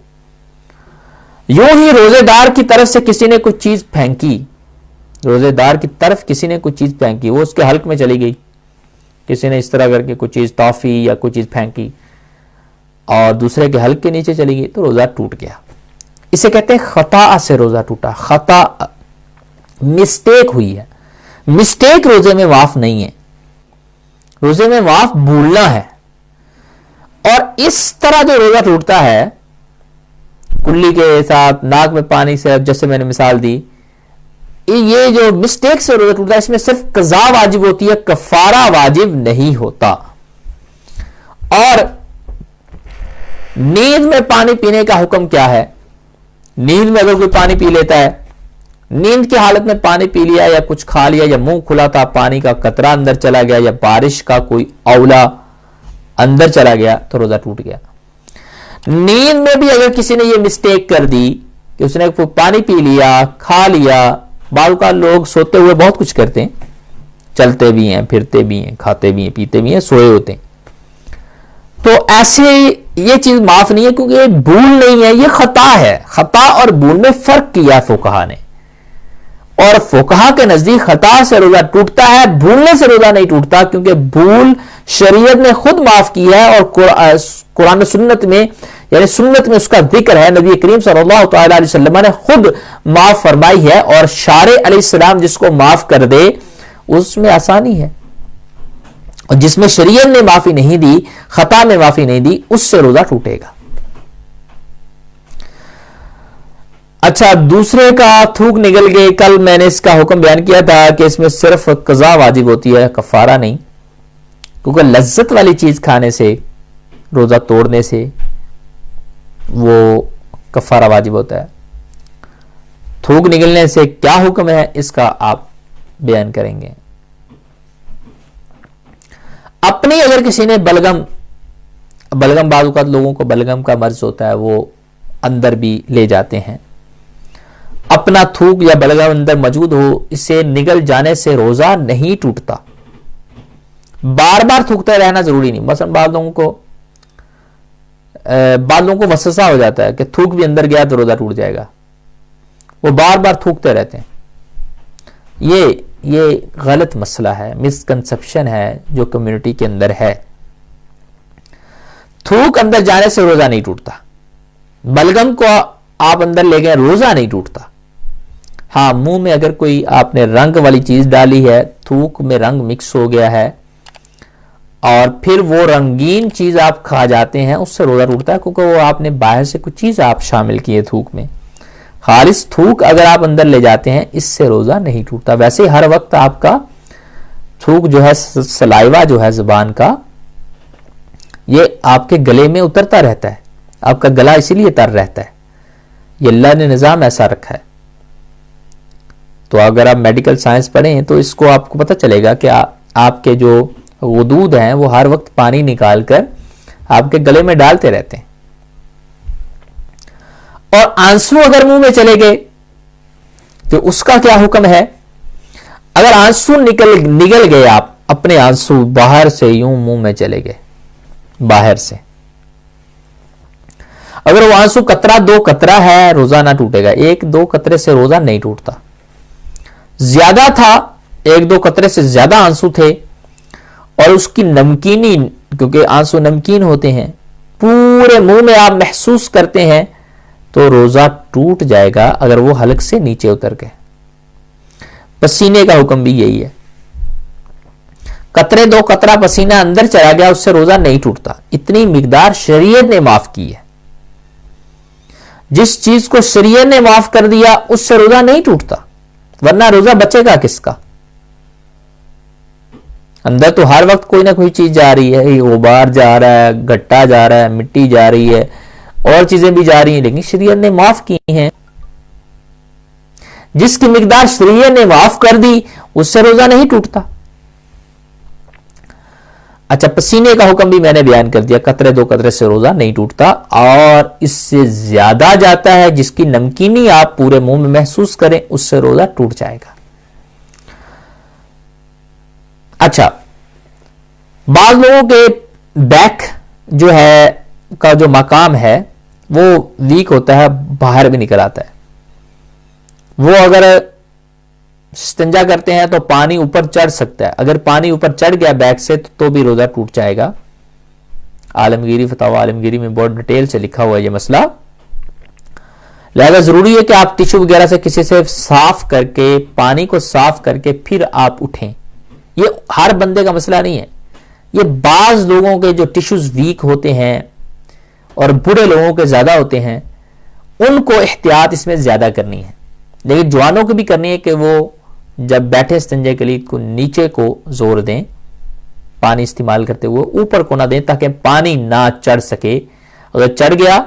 یوں ہی روزے دار کی طرف سے کسی نے کچھ چیز پھینکی، روزے دار کی طرف کسی نے کچھ چیز پھینکی، وہ اس کے حلق میں چلی گئی، کسی نے اس طرح کر کے کوئی چیز ٹافی یا کوئی چیز پھینکی اور دوسرے کے حلق کے نیچے چلی گئی تو روزہ ٹوٹ گیا۔ اسے کہتے ہیں خطا سے روزہ ٹوٹا، خطا مسٹیک ہوئی ہے۔ مسٹیک روزے میں معاف نہیں ہے، روزے میں معاف بھولنا ہے۔ اور اس طرح جو روزہ ٹوٹتا ہے کلی کے ساتھ ناک میں پانی سے، جیسے میں نے مثال دی، یہ جو مسٹیک سے روزہ ٹوٹتا ہے اس میں صرف قضا واجب ہوتی ہے، کفارہ واجب نہیں ہوتا۔ اور نیند میں پانی پینے کا حکم کیا ہے؟ نیند میں اگر کوئی پانی پی لیتا ہے، نیند کی حالت میں پانی پی لیا یا کچھ کھا لیا یا منہ کھلا تھا پانی کا قطرہ اندر چلا گیا یا بارش کا کوئی اولا اندر چلا گیا تو روزہ ٹوٹ گیا۔ نیند میں بھی اگر کسی نے یہ مسٹیک کر دی کہ اس نے پانی پی لیا، کھا لیا، بعض اوقات لوگ سوتے ہوئے بہت کچھ کرتے ہیں، چلتے بھی ہیں، پھرتے بھی ہیں، کھاتے بھی ہیں، پیتے بھی ہیں، سوئے ہوتے ہیں، تو ایسے یہ چیز معاف نہیں ہے کیونکہ یہ بھول نہیں ہے، یہ خطا ہے۔ خطا اور بھول میں فرق کیا فقہا نے، اور فقہا کے نزدیک خطا سے روزہ ٹوٹتا ہے، بھولنے سے روزہ نہیں ٹوٹتا، کیونکہ بھول شریعت نے خود معاف کیا ہے اور قرآن سنت میں یعنی سنت میں اس کا ذکر ہے، نبی کریم صلی اللہ تعالی علیہ وسلم نے خود معاف فرمائی ہے، اور شارع علیہ السلام جس کو معاف کر دے اس میں آسانی ہے، اور جس میں شریعت نے معافی نہیں دی، خطا میں معافی نہیں دی، اس سے روزہ ٹوٹے گا۔ اچھا، دوسرے کا تھوک نگل گئے، کل میں نے اس کا حکم بیان کیا تھا کہ اس میں صرف قضا واجب ہوتی ہے، کفارہ نہیں، کیونکہ لذت والی چیز کھانے سے، روزہ توڑنے سے وہ کفارہ واجب ہوتا ہے. تھوک نکلنے سے کیا حکم ہے اس کا آپ بیان کریں گے. اپنی اگر کسی نے بلغم بعض اوقات لوگوں کو بلغم کا مرض ہوتا ہے, وہ اندر بھی لے جاتے ہیں, اپنا تھوک یا بلغم اندر موجود ہو, اسے نگل جانے سے روزہ نہیں ٹوٹتا. بار بار تھوکتے رہنا ضروری نہیں. مثلا بعض لوگوں کو وسوسہ ہو جاتا ہے کہ تھوک بھی اندر گیا تو روزہ ٹوٹ جائے گا, وہ بار بار تھوکتے رہتے ہیں. یہ غلط مسئلہ ہے, مسکنسپشن ہے جو کمیونٹی کے اندر ہے. تھوک اندر جانے سے روزہ نہیں ٹوٹتا. بلغم کو آپ اندر لے گئے, روزہ نہیں ٹوٹتا. ہاں, منہ میں اگر کوئی آپ نے رنگ والی چیز ڈالی ہے, تھوک میں رنگ مکس ہو گیا ہے, اور پھر وہ رنگین چیز آپ کھا جاتے ہیں, اس سے روزہ ٹوٹتا ہے, کیونکہ وہ آپ نے باہر سے کچھ چیز آپ شامل کی ہے تھوک میں. خالص تھوک اگر آپ اندر لے جاتے ہیں, اس سے روزہ نہیں ٹوٹتا. ویسے ہر وقت آپ کا تھوک جو ہے, سلائیوا جو ہے زبان کا, یہ آپ کے گلے میں اترتا رہتا ہے. آپ کا گلا اسی لیے تر رہتا ہے, یہ اللہ نے نظام ایسا رکھا ہے. تو اگر آپ میڈیکل سائنس پڑھیں تو اس کو آپ کو پتہ چلے گا کہ آپ کے جو غدود ہیں وہ ہر وقت پانی نکال کر آپ کے گلے میں ڈالتے رہتے ہیں. اور آنسو اگر منہ میں چلے گئے تو اس کا کیا حکم ہے؟ اگر آنسو نگل گئے, آپ اپنے آنسو باہر سے یوں منہ میں چلے گئے, باہر سے, اگر وہ آنسو قطرہ 2 قطرہ ہے, روزہ نہ ٹوٹے گا. 1-2 قطرے سے روزہ نہیں ٹوٹتا. زیادہ تھا, 1-2 قطرے سے زیادہ آنسو تھے, اور اس کی نمکینی, کیونکہ آنسو نمکین ہوتے ہیں, پورے منہ میں آپ محسوس کرتے ہیں, تو روزہ ٹوٹ جائے گا اگر وہ حلق سے نیچے اتر گئے. پسینے کا حکم بھی یہی ہے. قطرے 2 قطرہ پسینہ اندر چلا گیا, اس سے روزہ نہیں ٹوٹتا. اتنی مقدار شریعت نے معاف کی ہے. جس چیز کو شریعت نے معاف کر دیا اس سے روزہ نہیں ٹوٹتا, ورنہ روزہ بچے گا کس کا؟ اندر تو ہر وقت کوئی نہ کوئی چیز جا رہی ہے, غبار جا رہا ہے, گٹا جا رہا ہے, مٹی جا رہی ہے, اور چیزیں بھی جا رہی ہیں, لیکن شریعت نے معاف کی ہیں. جس کی مقدار شریعت نے معاف کر دی اس سے روزہ نہیں ٹوٹتا. اچھا, پسینے کا حکم بھی میں نے بیان کر دیا. قطرے 2 قطرے سے روزہ نہیں ٹوٹتا, اور اس سے زیادہ جاتا ہے جس کی نمکینی آپ پورے منہ میں محسوس کریں, اس سے روزہ ٹوٹ جائے گا. اچھا, بعض لوگوں کے بیک جو ہے کا جو مقام ہے وہ ویک ہوتا ہے, باہر بھی نکل آتا ہے. وہ اگر استنجا کرتے ہیں تو پانی اوپر چڑھ سکتا ہے. اگر پانی اوپر چڑھ گیا بیک سے تو بھی روزہ ٹوٹ جائے گا. عالمگیری, فتاوی عالمگیری میں بہت ڈیٹیل سے لکھا ہوا ہے یہ مسئلہ. لہذا ضروری ہے کہ آپ ٹیشو وغیرہ سے کسی سے صاف کر کے, پانی کو صاف کر کے پھر آپ اٹھیں. یہ ہر بندے کا مسئلہ نہیں ہے. یہ بعض لوگوں کے جو ٹیشوز ویک ہوتے ہیں اور بوڑھے لوگوں کے زیادہ ہوتے ہیں, ان کو احتیاط اس میں زیادہ کرنی ہے. لیکن جوانوں کو بھی کرنی ہے کہ وہ جب بیٹھے استنجے کے لیے کو نیچے کو زور دیں, پانی استعمال کرتے ہوئے اوپر کو نہ دیں, تاکہ پانی نہ چڑھ سکے. اگر چڑھ گیا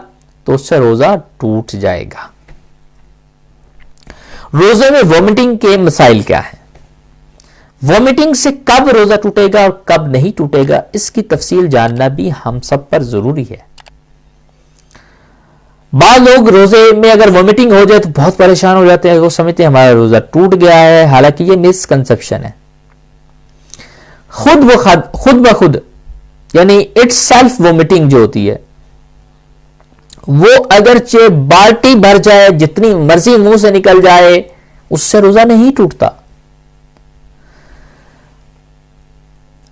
تو اس سے روزہ ٹوٹ جائے گا. روزے میں وومٹنگ کے مسائل کیا ہیں؟ وومٹنگ سے کب روزہ ٹوٹے گا اور کب نہیں ٹوٹے گا, اس کی تفصیل جاننا بھی ہم سب پر ضروری ہے. بعض لوگ روزے میں اگر وومٹنگ ہو جائے تو بہت پریشان ہو جاتے ہیں, وہ سمجھتے ہیں ہمارا روزہ ٹوٹ گیا ہے. حالانکہ یہ مسکنسپشن ہے. خود بخود یعنی اٹ سیلف وومٹنگ جو ہوتی ہے, وہ اگرچہ بالٹی بھر جائے, جتنی مرضی منہ سے نکل جائے, اس سے روزہ نہیں ٹوٹتا.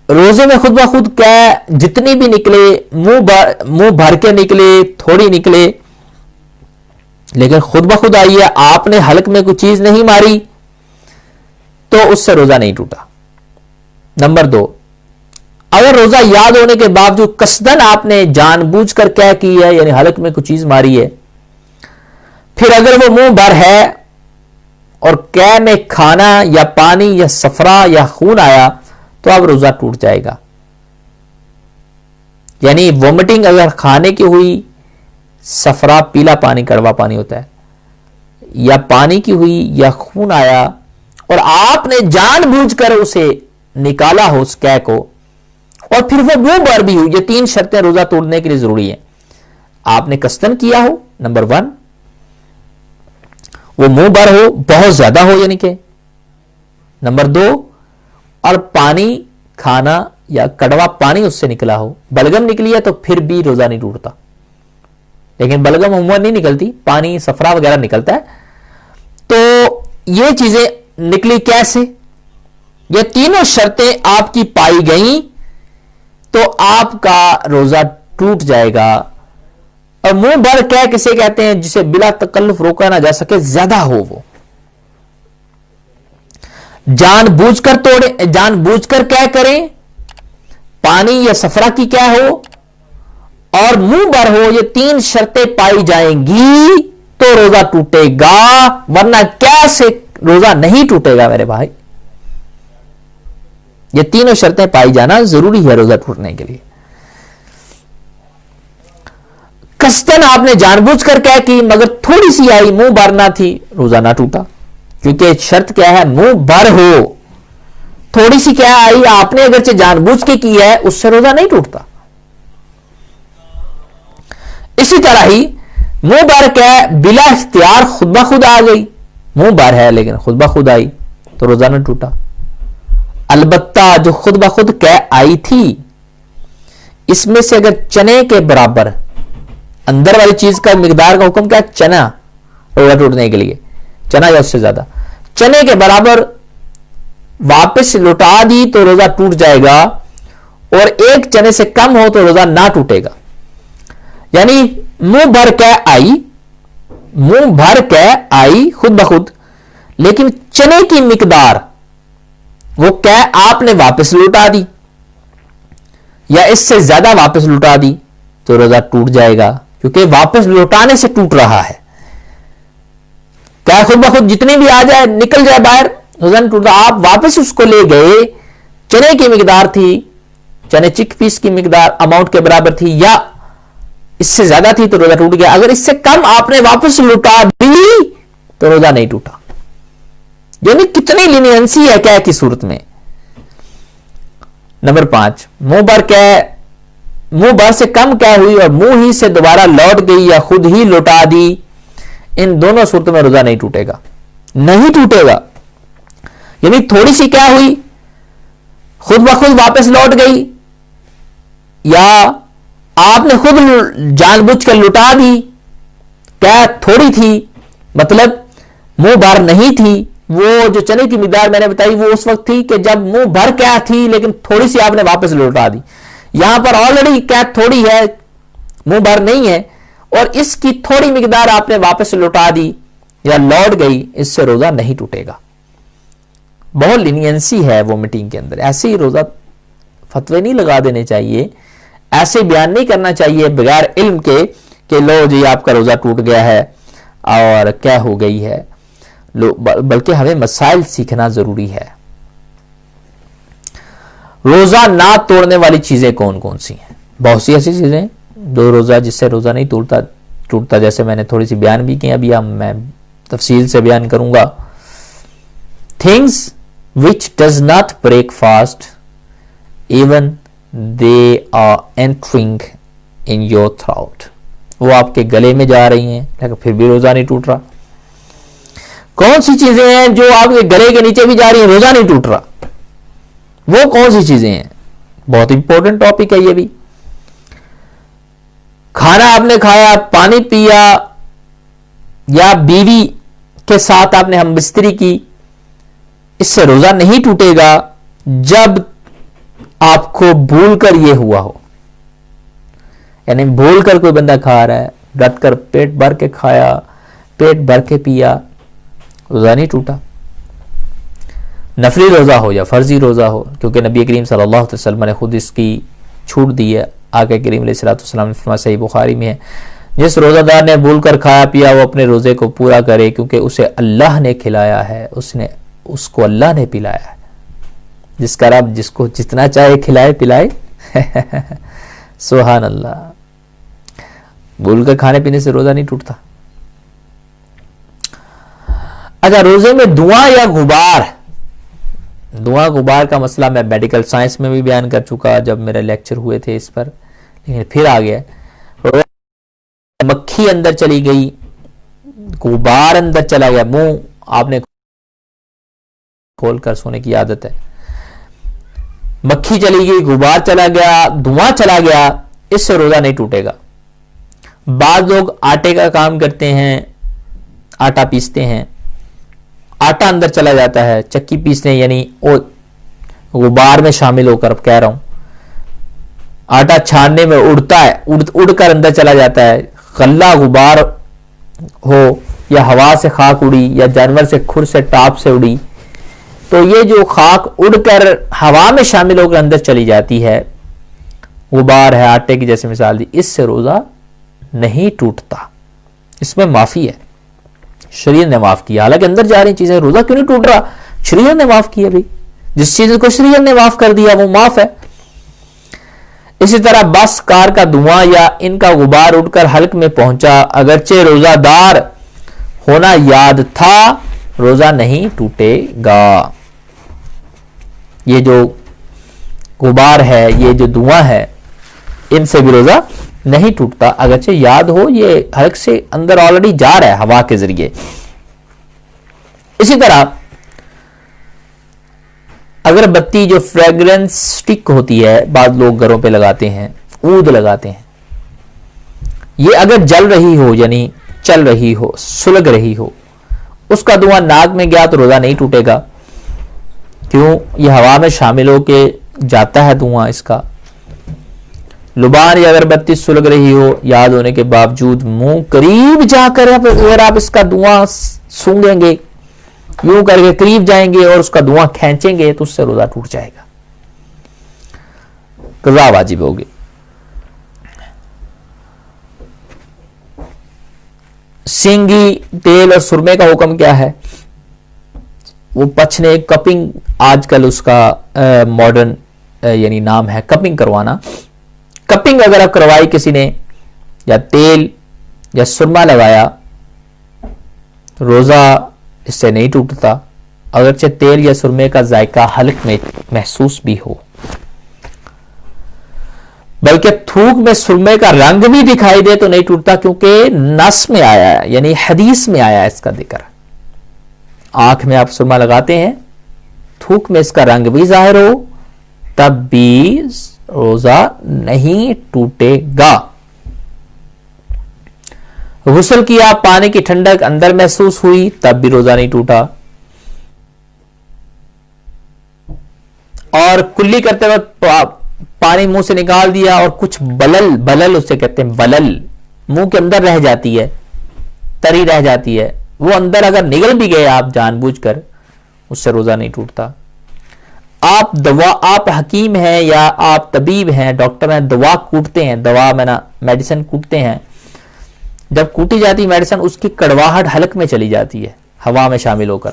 روزے میں خود بخود کیا جتنی بھی نکلے, منہ بھر کے نکلے, تھوڑی نکلے, لیکن خود بخود آئی ہے, آپ نے حلق میں کوئی چیز نہیں ماری, تو اس سے روزہ نہیں ٹوٹا. نمبر 2, اگر روزہ یاد ہونے کے باوجود قصدن آپ نے جان بوجھ کر کیا کی ہے, یعنی حلق میں کوئی چیز ماری ہے, پھر اگر وہ منہ بھر ہے اور کیا میں کھانا یا پانی یا صفرا یا خون آیا, تو اب روزہ ٹوٹ جائے گا. یعنی وومٹنگ اگر کھانے کی ہوئی, صفرا پیلا پانی کڑوا پانی ہوتا ہے، یا پانی کی ہوئی یا خون آیا اور آپ نے جان بوجھ کر اسے نکالا ہو اس قے کو، اور پھر وہ منہ بر بھی ہو، یہ 3 شرطیں روزہ توڑنے کے لیے ضروری ہیں۔ آپ نے قصدن کیا ہو، نمبر 1، وہ منہ بر ہو، بہت زیادہ ہو یعنی کہ، نمبر 2، اور پانی کھانا یا کڑوا پانی اس سے نکلا ہو۔ بلگم نکلی ہے تو پھر بھی روزہ نہیں ٹوٹتا، لیکن بلگم عموماً نہیں نکلتی، پانی صفرا وغیرہ نکلتا ہے۔ تو یہ چیزیں نکلی کیسے؟ یہ تینوں شرطیں آپ کی پائی گئیں تو آپ کا روزہ ٹوٹ جائے گا۔ اور منہ بھر کہہ کسے کہتے ہیں؟ جسے بلا تکلف روکا نہ جا سکے، زیادہ ہو وہ، جان بوجھ کر توڑے، جان بوجھ کر کیا کریں، پانی یا صفرا کی کیا ہو اور منہ بھر ہو، یہ 3 شرطیں پائی جائیں گی تو روزہ ٹوٹے گا، ورنہ کیسے روزہ نہیں ٹوٹے گا میرے بھائی؟ یہ تینوں شرطیں پائی جانا ضروری ہے روزہ ٹوٹنے کے لیے۔ قصدن آپ نے جان بوجھ کر کیا کی مگر تھوڑی سی آئی، منہ بھر نہ تھی، روزہ نہ ٹوٹا، کیونکہ شرط کیا ہے؟ منہ بھر ہو، تھوڑی سی کیا آئی، آپ نے اگرچہ جان بوجھ کے کی ہے، اس سے روزہ نہیں ٹوٹتا۔ اسی طرح ہی منہ بھر کیا بلا اختیار خود بخود آ گئی، منہ بھر ہے لیکن خود بخود آئی تو روزہ نہ ٹوٹا۔ البتہ جو خود بخود کہہ آئی تھی، اس میں سے اگر چنے کے برابر، اندر والی چیز کا مقدار کا حکم کیا؟ چنا، روزہ ٹوٹنے کے لیے چنا یا اس سے زیادہ، چنے کے برابر واپس لوٹا دی تو روزہ ٹوٹ جائے گا، اور 1 چنے سے کم ہو تو روزہ نہ ٹوٹے گا۔ یعنی منہ بھر کے آئی، منہ بھر کے آئی خود بخود، لیکن چنے کی مقدار وہ کیا آپ نے واپس لوٹا دی یا اس سے زیادہ واپس لوٹا دی تو روزہ ٹوٹ جائے گا، کیونکہ واپس لوٹانے سے ٹوٹ رہا ہے۔ کیا خود بخود جتنی بھی آ جائے نکل جائے باہر، روزہ نہیں ٹوٹتا۔ آپ واپس اس کو لے گئے، چنے کی مقدار تھی، چنے چک پیس کی مقدار اماؤنٹ کے برابر تھی یا اس سے زیادہ تھی تو روزہ ٹوٹ گیا۔ اگر اس سے کم آپ نے واپس لوٹا دی تو روزہ نہیں ٹوٹا۔ یعنی کتنی لینینسی ہے کیا کی صورت میں۔ نمبر 5، منہ بھر کیا، منہ بھر سے کم کیا ہوئی اور منہ ہی سے دوبارہ لوٹ گئی یا خود ہی لوٹا دی، ان دونوں صورتوں میں روزہ نہیں ٹوٹے گا، نہیں ٹوٹے گا۔ یعنی تھوڑی سی کیا ہوئی، خود بخود واپس لوٹ گئی، یا آپ نے خود جان بوجھ کر لٹا دی، کیا تھوڑی تھی، مطلب منہ بھر نہیں تھی۔ وہ جو چنے کی مقدار میں نے بتائی وہ اس وقت تھی کہ جب منہ بھر کیا تھی لیکن تھوڑی سی آپ نے واپس لوٹا دی۔ یہاں پر آلریڈی کیا تھوڑی ہے، منہ بھر نہیں ہے، اور اس کی تھوڑی مقدار آپ نے واپس لوٹا دی یا لوٹ گئی، اس سے روزہ نہیں ٹوٹے گا۔ بہت لینینسی ہے وہ میٹنگ کے اندر، ایسے ہی روزہ فتوے نہیں لگا دینے چاہیے، ایسے بیان نہیں کرنا چاہیے بغیر علم کے کہ لو جی آپ کا روزہ ٹوٹ گیا ہے اور کیا ہو گئی ہے، بلکہ ہمیں مسائل سیکھنا ضروری ہے۔ روزہ نہ توڑنے والی چیزیں کون کون سی ہیں؟ بہت سی ایسی چیزیں دو روزہ جس سے روزہ نہیں ٹوٹتا، جیسے میں نے تھوڑی سی بیان بھی کی، ابھی میں تفصیل سے بیان کروں گا۔ Things which does not break fast even they are entering in your throat، وہ آپ کے گلے میں جا رہی ہیں لیکن پھر بھی روزہ نہیں ٹوٹ رہا۔ کون سی چیزیں ہیں جو آپ کے گلے کے نیچے بھی جا رہی ہیں، روزہ نہیں ٹوٹ رہا؟ وہ کون سی چیزیں ہیں؟ بہت امپورٹنٹ ٹاپک ہے یہ بھی۔ کھانا آپ نے کھایا، پانی پیا، یا بیوی کے ساتھ آپ نے ہم بستری کی، اس سے روزہ نہیں ٹوٹے گا جب آپ کو بھول کر یہ ہوا ہو، یعنی بھول کر کوئی بندہ کھا رہا ہے، ڈٹ کر پیٹ بھر کے کھایا، پیٹ بھر کے پیا، روزہ نہیں ٹوٹا۔ نفلی روزہ ہو یا فرضی روزہ ہو، کیونکہ نبی کریم صلی اللہ علیہ وسلم نے خود اس کی چھوٹ دی ہے۔ آقا کریم علیہ السلام نے فرمایا، صحیح بخاری میں ہے، جس روزہ دار نے بھول کر کھایا پیا وہ اپنے روزے کو پورا کرے، کیونکہ اسے اللہ نے کھلایا ہے، اس کو اللہ نے پلایا ہے۔ جس کا رب جس کو جتنا چاہے کھلائے پلائے۔ سبحان اللہ۔ بھول کر کھانے پینے سے روزہ نہیں ٹوٹتا. اچھا, روزے میں دھواں یا غبار. دھواں غبار کا مسئلہ میں میڈیکل سائنس میں بھی بیان کر چکا جب میرے لیکچر ہوئے تھے اس پر, لیکن پھر آ گیا. مکھی اندر چلی گئی, غبار اندر چلا گیا, منہ آپ نے کھول کر سونے کی عادت ہے, مکھی چلی گئی, غبار چلا گیا, دھواں چلا گیا, اس سے روزہ نہیں ٹوٹے گا. بعض لوگ آٹے کا کام کرتے ہیں, آٹا پیستے ہیں, آٹا اندر چلا جاتا ہے, چکی پیسنے یعنی غبار میں شامل ہو کر کہہ رہا ہوں, آٹا چھاننے میں اڑتا ہے, اڑ کر اندر چلا جاتا ہے. غلہ غبار ہو یا ہوا سے خاک اڑی یا جانور سے کھر سے ٹاپ سے اڑی, تو یہ جو خاک اڑ کر ہوا میں شامل ہو کر اندر چلی جاتی ہے, غبار ہے, آٹے کی جیسے مثال دی, اس سے روزہ نہیں ٹوٹتا. اس میں معافی ہے, شریعت نے معاف کیا. حالانکہ اندر جا رہی چیزیں, روزہ کیوں نہیں ٹوٹ رہا؟ شریعت نے معاف کیا. بھائی جس چیز کو شریعت نے معاف کر دیا وہ معاف ہے. اسی طرح بس, کار کا دھواں یا ان کا غبار اڑ کر حلق میں پہنچا, اگرچہ روزہ دار ہونا یاد تھا, روزہ نہیں ٹوٹے گا. یہ جو غبار ہے, یہ جو دھواں ہے, ان سے بھی روزہ نہیں ٹوٹتا, اگرچہ یاد ہو یہ حلق سے اندر آلریڈی جا رہا ہے ہوا کے ذریعے. اسی طرح اگر بتی جو فریگرنس سٹک ہوتی ہے, بعض لوگ گھروں پہ لگاتے ہیں, عود لگاتے ہیں, یہ اگر جل رہی ہو یعنی چل رہی ہو, سلگ رہی ہو, اس کا دھواں ناک میں گیا تو روزہ نہیں ٹوٹے گا. کیوں؟ یہ ہوا میں شامل ہو کے جاتا ہے دھواں اس کا. لبان یا اگربتی سلگ رہی ہو, یاد ہونے کے باوجود منہ قریب جا کر اگر آپ اس کا دھواں سونگیں گے, یوں کر کے قریب جائیں گے اور اس کا دھواں کھینچیں گے, تو اس سے روزہ ٹوٹ جائے گا, قضا واجب ہوگی. سینگی تیل اور سرمے کا حکم کیا ہے؟ وہ پچھنے, کپنگ آج کل اس کا ماڈرن یعنی نام ہے کپنگ کروانا. کپنگ اگر آپ کروائی کسی نے, یا تیل یا سرما لگایا, روزہ اس سے نہیں ٹوٹتا, اگرچہ تیل یا سرمے کا ذائقہ حلق میں محسوس بھی ہو. بلکہ تھوک میں سرمے کا رنگ بھی دکھائی دے تو نہیں ٹوٹتا, کیونکہ نص میں آیا ہے یعنی حدیث میں آیا ہے اس کا ذکر. آنکھ میں آپ سرما لگاتے ہیں, تھوک میں اس کا رنگ بھی ظاہر ہو, تب بھی روزہ نہیں ٹوٹے گا. غسل کیا, پانی کی ٹھنڈک اندر محسوس ہوئی, تب بھی روزہ نہیں ٹوٹا. اور کلی کرتے وقت پانی منہ سے نکال دیا اور کچھ بلل اسے کہتے ہیں, بلل منہ کے اندر رہ جاتی ہے, تری رہ جاتی ہے, وہ اندر اگر نگل بھی گئے آپ جان بوجھ کر, اس سے روزہ نہیں ٹوٹتا. آپ حکیم ہیں یا آپ طبیب ہیں, ڈاکٹر ہیں, دوا کوٹتے ہیں, دوا میں نا میڈیسن کوٹتے ہیں, جب کوٹی جاتی میڈیسن اس کی کڑواہٹ حلق میں چلی جاتی ہے ہوا میں شامل ہو کر,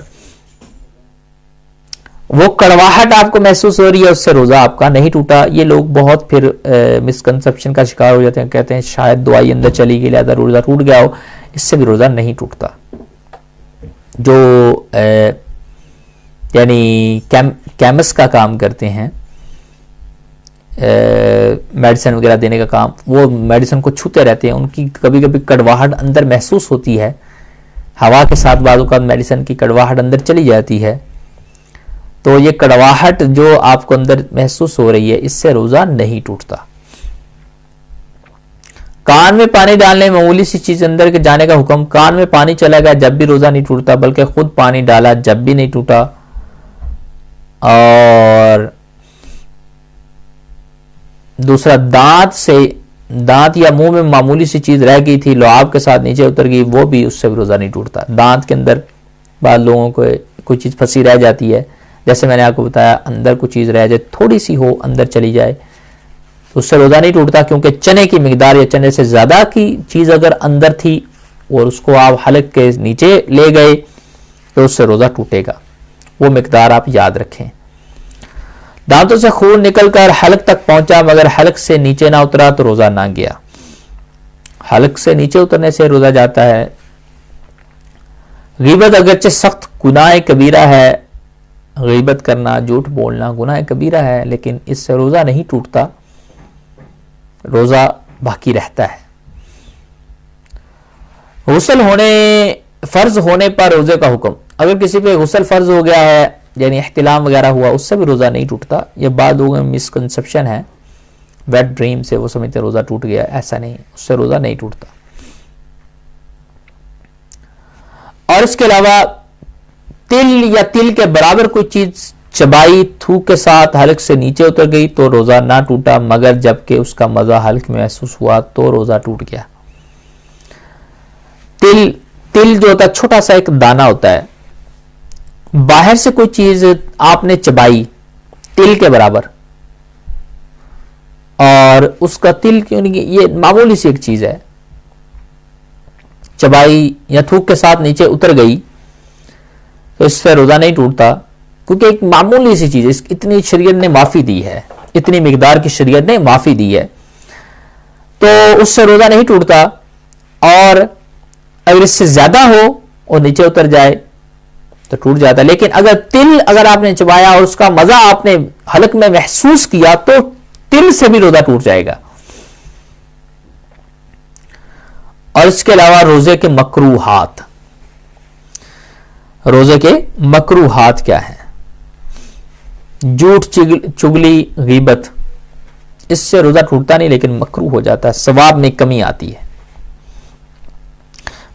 وہ کڑواہٹ آپ کو محسوس ہو رہی ہے, اس سے روزہ آپ کا نہیں ٹوٹا. یہ لوگ بہت پھر مسکنسپشن کا شکار ہو جاتے ہیں, کہتے ہیں شاید دوائی اندر چلی گئی لہذا روزہ ٹوٹ گیا ہو, اس سے بھی روزہ نہیں ٹوٹتا. جو یعنی کیمسٹ کا کام کرتے ہیں, میڈیسن وغیرہ دینے کا کام, وہ میڈیسن کو چھوتے رہتے ہیں, ان کی کبھی کبھی کڑواہٹ اندر محسوس ہوتی ہے, ہوا کے ساتھ بعض اوقات میڈیسن کی کڑواہٹ اندر چلی جاتی ہے, تو یہ کڑواہٹ جو آپ کو اندر محسوس ہو رہی ہے, اس سے روزہ نہیں ٹوٹتا. کان میں پانی ڈالنے, معمولی سی چیز اندر کے جانے کا حکم, کان میں پانی چلا گیا جب بھی روزہ نہیں ٹوٹتا, بلکہ خود پانی ڈالا جب بھی نہیں ٹوٹا. اور دوسرا, دانت یا منہ میں معمولی سی چیز رہ گئی تھی, لعاب کے ساتھ نیچے اتر گئی, وہ بھی اس سے بھی روزہ نہیں ٹوٹتا. دانت کے اندر بعض لوگوں کو کوئی چیز پھنسی رہ جاتی ہے, جیسے میں نے آپ کو بتایا, اندر کوئی چیز رہ جائے, تھوڑی سی ہو اندر چلی جائے, تو اس سے روزہ نہیں ٹوٹتا, کیونکہ چنے کی مقدار یا چنے سے زیادہ کی چیز اگر اندر تھی اور اس کو آپ حلق کے نیچے لے گئے تو اس سے روزہ ٹوٹے گا. وہ مقدار آپ یاد رکھیں. دانتوں سے خون نکل کر حلق تک پہنچا مگر حلق سے نیچے نہ اترا تو روزہ نہ گیا. حلق سے نیچے اترنے سے روزہ جاتا ہے. غیبت اگرچہ سخت گناہ کبیرہ ہے، غیبت کرنا، جھوٹ بولنا گناہ کبیرہ ہے، لیکن اس سے روزہ نہیں ٹوٹتا، روزہ باقی رہتا ہے. غسل ہونے فرض ہونے پر روزے کا حکم. اگر کسی پہ غسل فرض ہو گیا ہے یعنی احتلام وغیرہ ہوا، اس سے بھی روزہ نہیں ٹوٹتا. یہ بعض لوگوں میں مسکنسپشن ہے، ویٹ ڈریم سے وہ سمجھتے روزہ ٹوٹ گیا. ایسا نہیں، اس سے روزہ نہیں ٹوٹتا. اور اس کے علاوہ تل یا تل کے برابر کوئی چیز چبائی، تھوک کے ساتھ حلق سے نیچے اتر گئی تو روزہ نہ ٹوٹا، مگر جبکہ اس کا مزہ حلق میں محسوس ہوا تو روزہ ٹوٹ گیا. تل جو ہوتا ہے چھوٹا سا ایک دانہ ہوتا ہے، باہر سے کوئی چیز آپ نے چبائی تل کے برابر، اور اس کا تل کیوں نہیں، یہ معمولی سی ایک چیز ہے، چبائی یا تھوک کے ساتھ نیچے اتر گئی تو اس سے روزہ نہیں ٹوٹتا، کیونکہ ایک معمولی سی چیز ہے. اتنی شریعت نے معافی دی ہے، اتنی مقدار کی شریعت نے معافی دی ہے، تو اس سے روزہ نہیں ٹوٹتا. اور اگر اس سے زیادہ ہو اور نیچے اتر جائے تو ٹوٹ جاتا ہے. لیکن اگر آپ نے چبایا اور اس کا مزہ آپ نے حلق میں محسوس کیا تو تل سے بھی روزہ ٹوٹ جائے گا. اور اس کے علاوہ روزے کے مکروہات. روزے کے مکروہات کیا ہیں؟ جھوٹ، چگلی، غیبت، اس سے روزہ ٹوٹتا نہیں لیکن مکروہ ہو جاتا ہے، ثواب میں کمی آتی ہے.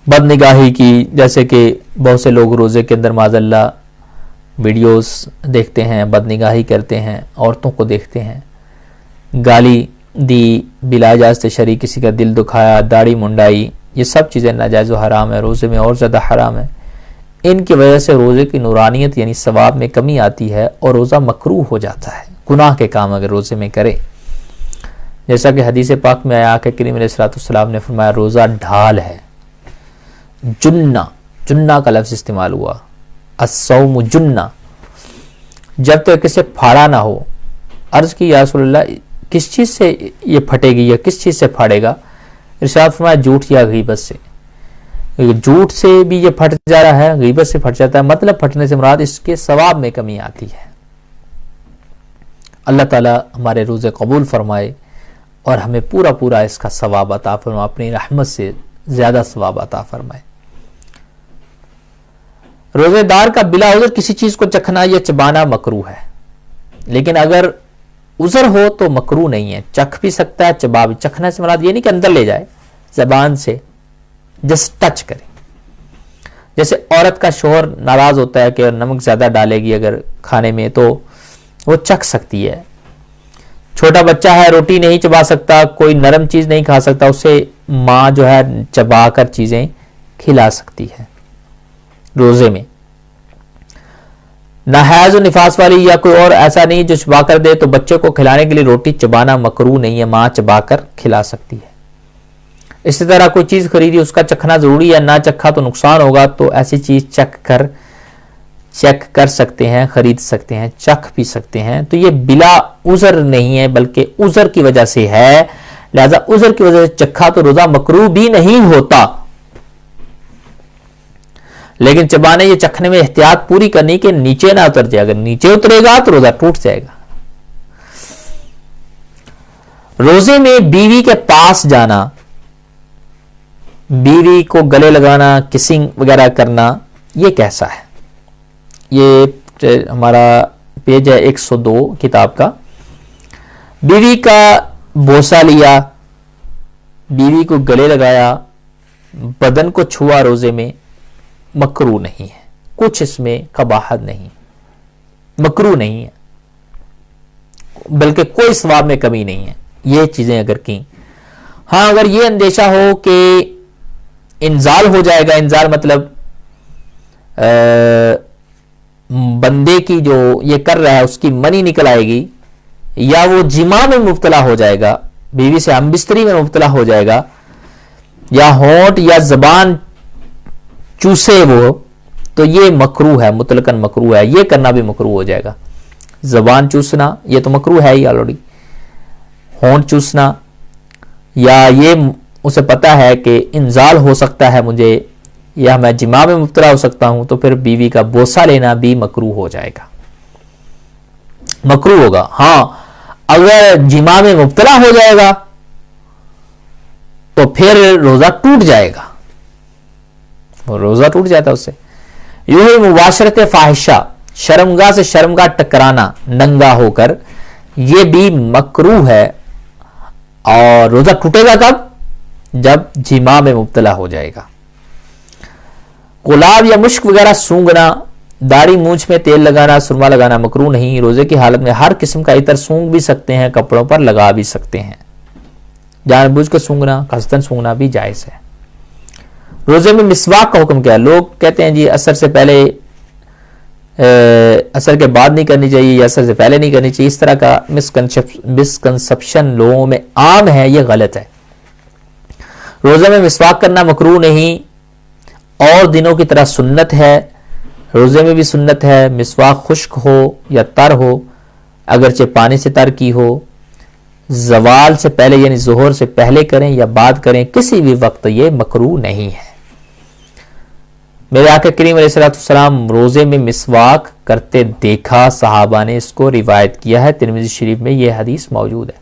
بد نگاہی کی، جیسے کہ بہت سے لوگ روزے کے اندر معاذ اللہ ویڈیوز دیکھتے ہیں، بد نگاہی کرتے ہیں، عورتوں کو دیکھتے ہیں، گالی دی بلا اجازت شرعی، کسی کا دل دکھایا، داڑھی منڈائی، یہ سب چیزیں ناجائز و حرام ہے، روزے میں اور زیادہ حرام ہے. ان کی وجہ سے روزے کی نورانیت یعنی ثواب میں کمی آتی ہے اور روزہ مکروہ ہو جاتا ہے. گناہ کے کام اگر روزے میں کرے، جیسا کہ حدیث پاک میں آیا کہ کریم علیہ الصلوۃ والسلام نے فرمایا روزہ ڈھال ہے. جنہ کا لفظ استعمال ہوا، الصوم جنہ، جب تک اسے پھاڑا نہ ہو. عرض کی یا رسول اللہ کس چیز سے یہ پھٹے گی یا کس چیز سے پھاڑے گا؟ ارشاد فرمایا جھوٹ یا غیبت سے. جھوٹ سے بھی یہ پھٹ جا رہا ہے، غیبت سے پھٹ جاتا ہے. مطلب پھٹنے سے مراد اس کے ثواب میں کمی آتی ہے. اللہ تعالی ہمارے روزے قبول فرمائے اور ہمیں پورا اس کا ثواب عطا فرمائے، اپنی رحمت سے زیادہ ثواب عطا فرمائے. روزے دار کا بلا عذر کسی چیز کو چکھنا یا چبانا مکروہ ہے، لیکن اگر عذر ہو تو مکروہ نہیں ہے. چکھ بھی سکتا ہے، چبا بھی. چکھنا سے مراد یہ نہیں کہ اندر لے جائے، زبان سے جسٹ ٹچ کرے. جیسے عورت کا شوہر ناراض ہوتا ہے کہ نمک زیادہ ڈالے گی اگر کھانے میں تو وہ چکھ سکتی ہے. چھوٹا بچہ ہے، روٹی نہیں چبا سکتا، کوئی نرم چیز نہیں کھا سکتا، اسے ماں جو ہے چبا کر چیزیں کھلا سکتی ہے. روزے میں نہ حیض و نفاس والی یا کوئی اور ایسا نہیں جو چبا کر دے، تو بچے کو کھلانے کے لیے روٹی چبانا مکروہ نہیں ہے، ماں چبا کر کھلا سکتی ہے. اسی طرح کوئی چیز خریدی، اس کا چکھنا ضروری ہے، نہ چکھا تو نقصان ہوگا، تو ایسی چیز چیک کر سکتے ہیں، خرید سکتے ہیں، چکھ بھی سکتے ہیں. تو یہ بلا عذر نہیں ہے بلکہ عذر کی وجہ سے ہے، لہذا عذر کی وجہ سے چکھا تو روزہ مکروہ بھی نہیں ہوتا. لیکن چبانے یا چکھنے میں احتیاط پوری کرنی کہ نیچے نہ اتر جائے. اگر نیچے اترے گا تو روزہ ٹوٹ جائے گا. روزے میں بیوی کے پاس جانا، بیوی کو گلے لگانا، کسنگ وغیرہ کرنا، یہ کیسا ہے؟ یہ ہمارا پیج ہے 102 کتاب کا. بیوی کا بوسہ لیا، بیوی کو گلے لگایا، بدن کو چھوا، روزے میں مکروہ نہیں ہے. کچھ اس میں قباحت نہیں، مکروہ نہیں ہے، بلکہ کوئی ثواب میں کمی نہیں ہے یہ چیزیں اگر کی. ہاں اگر یہ اندیشہ ہو کہ انزال ہو جائے گا، انزال مطلب بندے کی جو یہ کر رہا ہے اس کی منی نکل آئے گی، یا وہ جماع میں مبتلا ہو جائے گا، بیوی سے ہم بستری میں مبتلا ہو جائے گا، یا ہونٹ یا زبان چوسے وہ، تو یہ مکروہ ہے، مطلقاً مکروہ ہے. یہ کرنا بھی مکروہ ہو جائے گا. زبان چوسنا یہ تو مکروہ ہے ہی آلریڈی. ہونٹ چوسنا یا یہ اسے پتا ہے کہ انزال ہو سکتا ہے مجھے یا میں جماع میں مبتلا ہو سکتا ہوں، تو پھر بیوی کا بوسہ لینا بھی مکروہ ہو جائے گا، مکروہ ہوگا۔ ہاں اگر جماع میں مبتلا ہو جائے گا تو پھر روزہ ٹوٹ جائے گا، روزہ ٹوٹ جاتا ہے اس سے۔ یوں ہی مباشرت فاحشہ، شرمگاہ سے شرمگاہ ٹکرانا ننگا ہو کر، یہ بھی مکروہ ہے، اور روزہ ٹوٹے گا کب؟ جب جماع میں مبتلا ہو جائے گا۔ گلاب یا مشک وغیرہ سونگنا، داڑھی مونچھ میں تیل لگانا، سرما لگانا مکروہ نہیں۔ روزے کی حالت میں ہر قسم کا عطر سونگ بھی سکتے ہیں، کپڑوں پر لگا بھی سکتے ہیں، جان بوجھ کر سونگنا، قصدن سونگنا بھی جائز ہے۔ روزے میں مسواک کا حکم کیا ہے؟ لوگ کہتے ہیں جی عصر سے پہلے، عصر کے بعد نہیں کرنی چاہیے یا عصر سے پہلے نہیں کرنی چاہیے، اس طرح کا مسکنسپشن لوگوں میں عام ہے، یہ غلط ہے۔ روزے میں مسواک کرنا مکروہ نہیں، اور دنوں کی طرح سنت ہے، روزے میں بھی سنت ہے۔ مسواک خشک ہو یا تر ہو، اگرچہ پانی سے تر کی ہو، زوال سے پہلے یعنی ظہر سے پہلے کریں یا بعد کریں، کسی بھی وقت یہ مکروہ نہیں ہے۔ میرے آقا کریم علیہ السلام روزے میں مسواک کرتے دیکھا، صحابہ نے اس کو روایت کیا ہے، ترمذی شریف میں یہ حدیث موجود ہے۔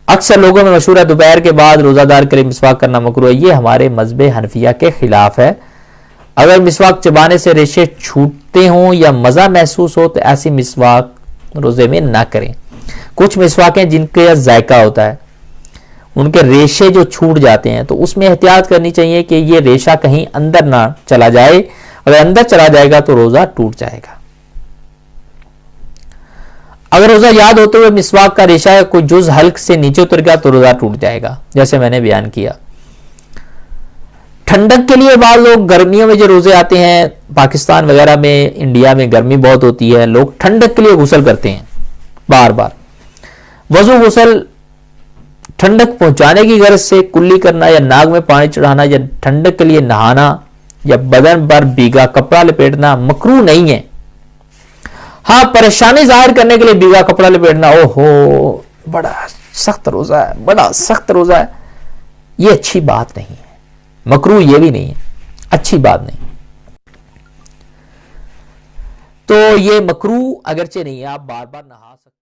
اکثر لوگوں میں مشہور ہے دوپہر کے بعد روزہ دار کے لیے مسواک کرنا مکروہ ہے، یہ ہمارے مذہب حنفیہ کے خلاف ہے۔ اگر مسواک چبانے سے ریشے چھوٹتے ہوں یا مزہ محسوس ہو تو ایسی مسواک روزے میں نہ کریں۔ کچھ مسواکیں جن کا ذائقہ ہوتا ہے، ان کے ریشے جو چھوٹ جاتے ہیں، تو اس میں احتیاط کرنی چاہیے کہ یہ ریشہ کہیں اندر نہ چلا جائے، اگر اندر چلا جائے گا تو روزہ ٹوٹ جائے گا۔ اگر روزہ یاد ہوتے ہوئے مسواک کا ریشہ کوئی جز حلق سے نیچے اتر گیا تو روزہ ٹوٹ جائے گا، جیسے میں نے بیان کیا۔ ٹھنڈک کے لیے بعض لوگ گرمیوں میں جو روزے آتے ہیں، پاکستان وغیرہ میں، انڈیا میں گرمی بہت ہوتی ہے، لوگ ٹھنڈک کے لیے غسل کرتے ہیں بار بار۔ وضو غسل ٹھنڈک پہنچانے کی غرض سے کلی کرنا یا ناک میں پانی چڑھانا یا ٹھنڈک کے لیے نہانا یا بدن پر بھیگا کپڑا لپیٹنا مکروہ نہیں ہے۔ ہاں پریشانی ظاہر کرنے کے لیے بھیگا کپڑا لپیٹنا، او ہو بڑا سخت روزہ ہے، بڑا سخت روزہ ہے، یہ اچھی بات نہیں ہے، مکروہ یہ بھی نہیں ہے، اچھی بات نہیں۔ تو یہ مکروہ اگرچہ نہیں ہے، آپ بار بار نہا سکتے ہیں۔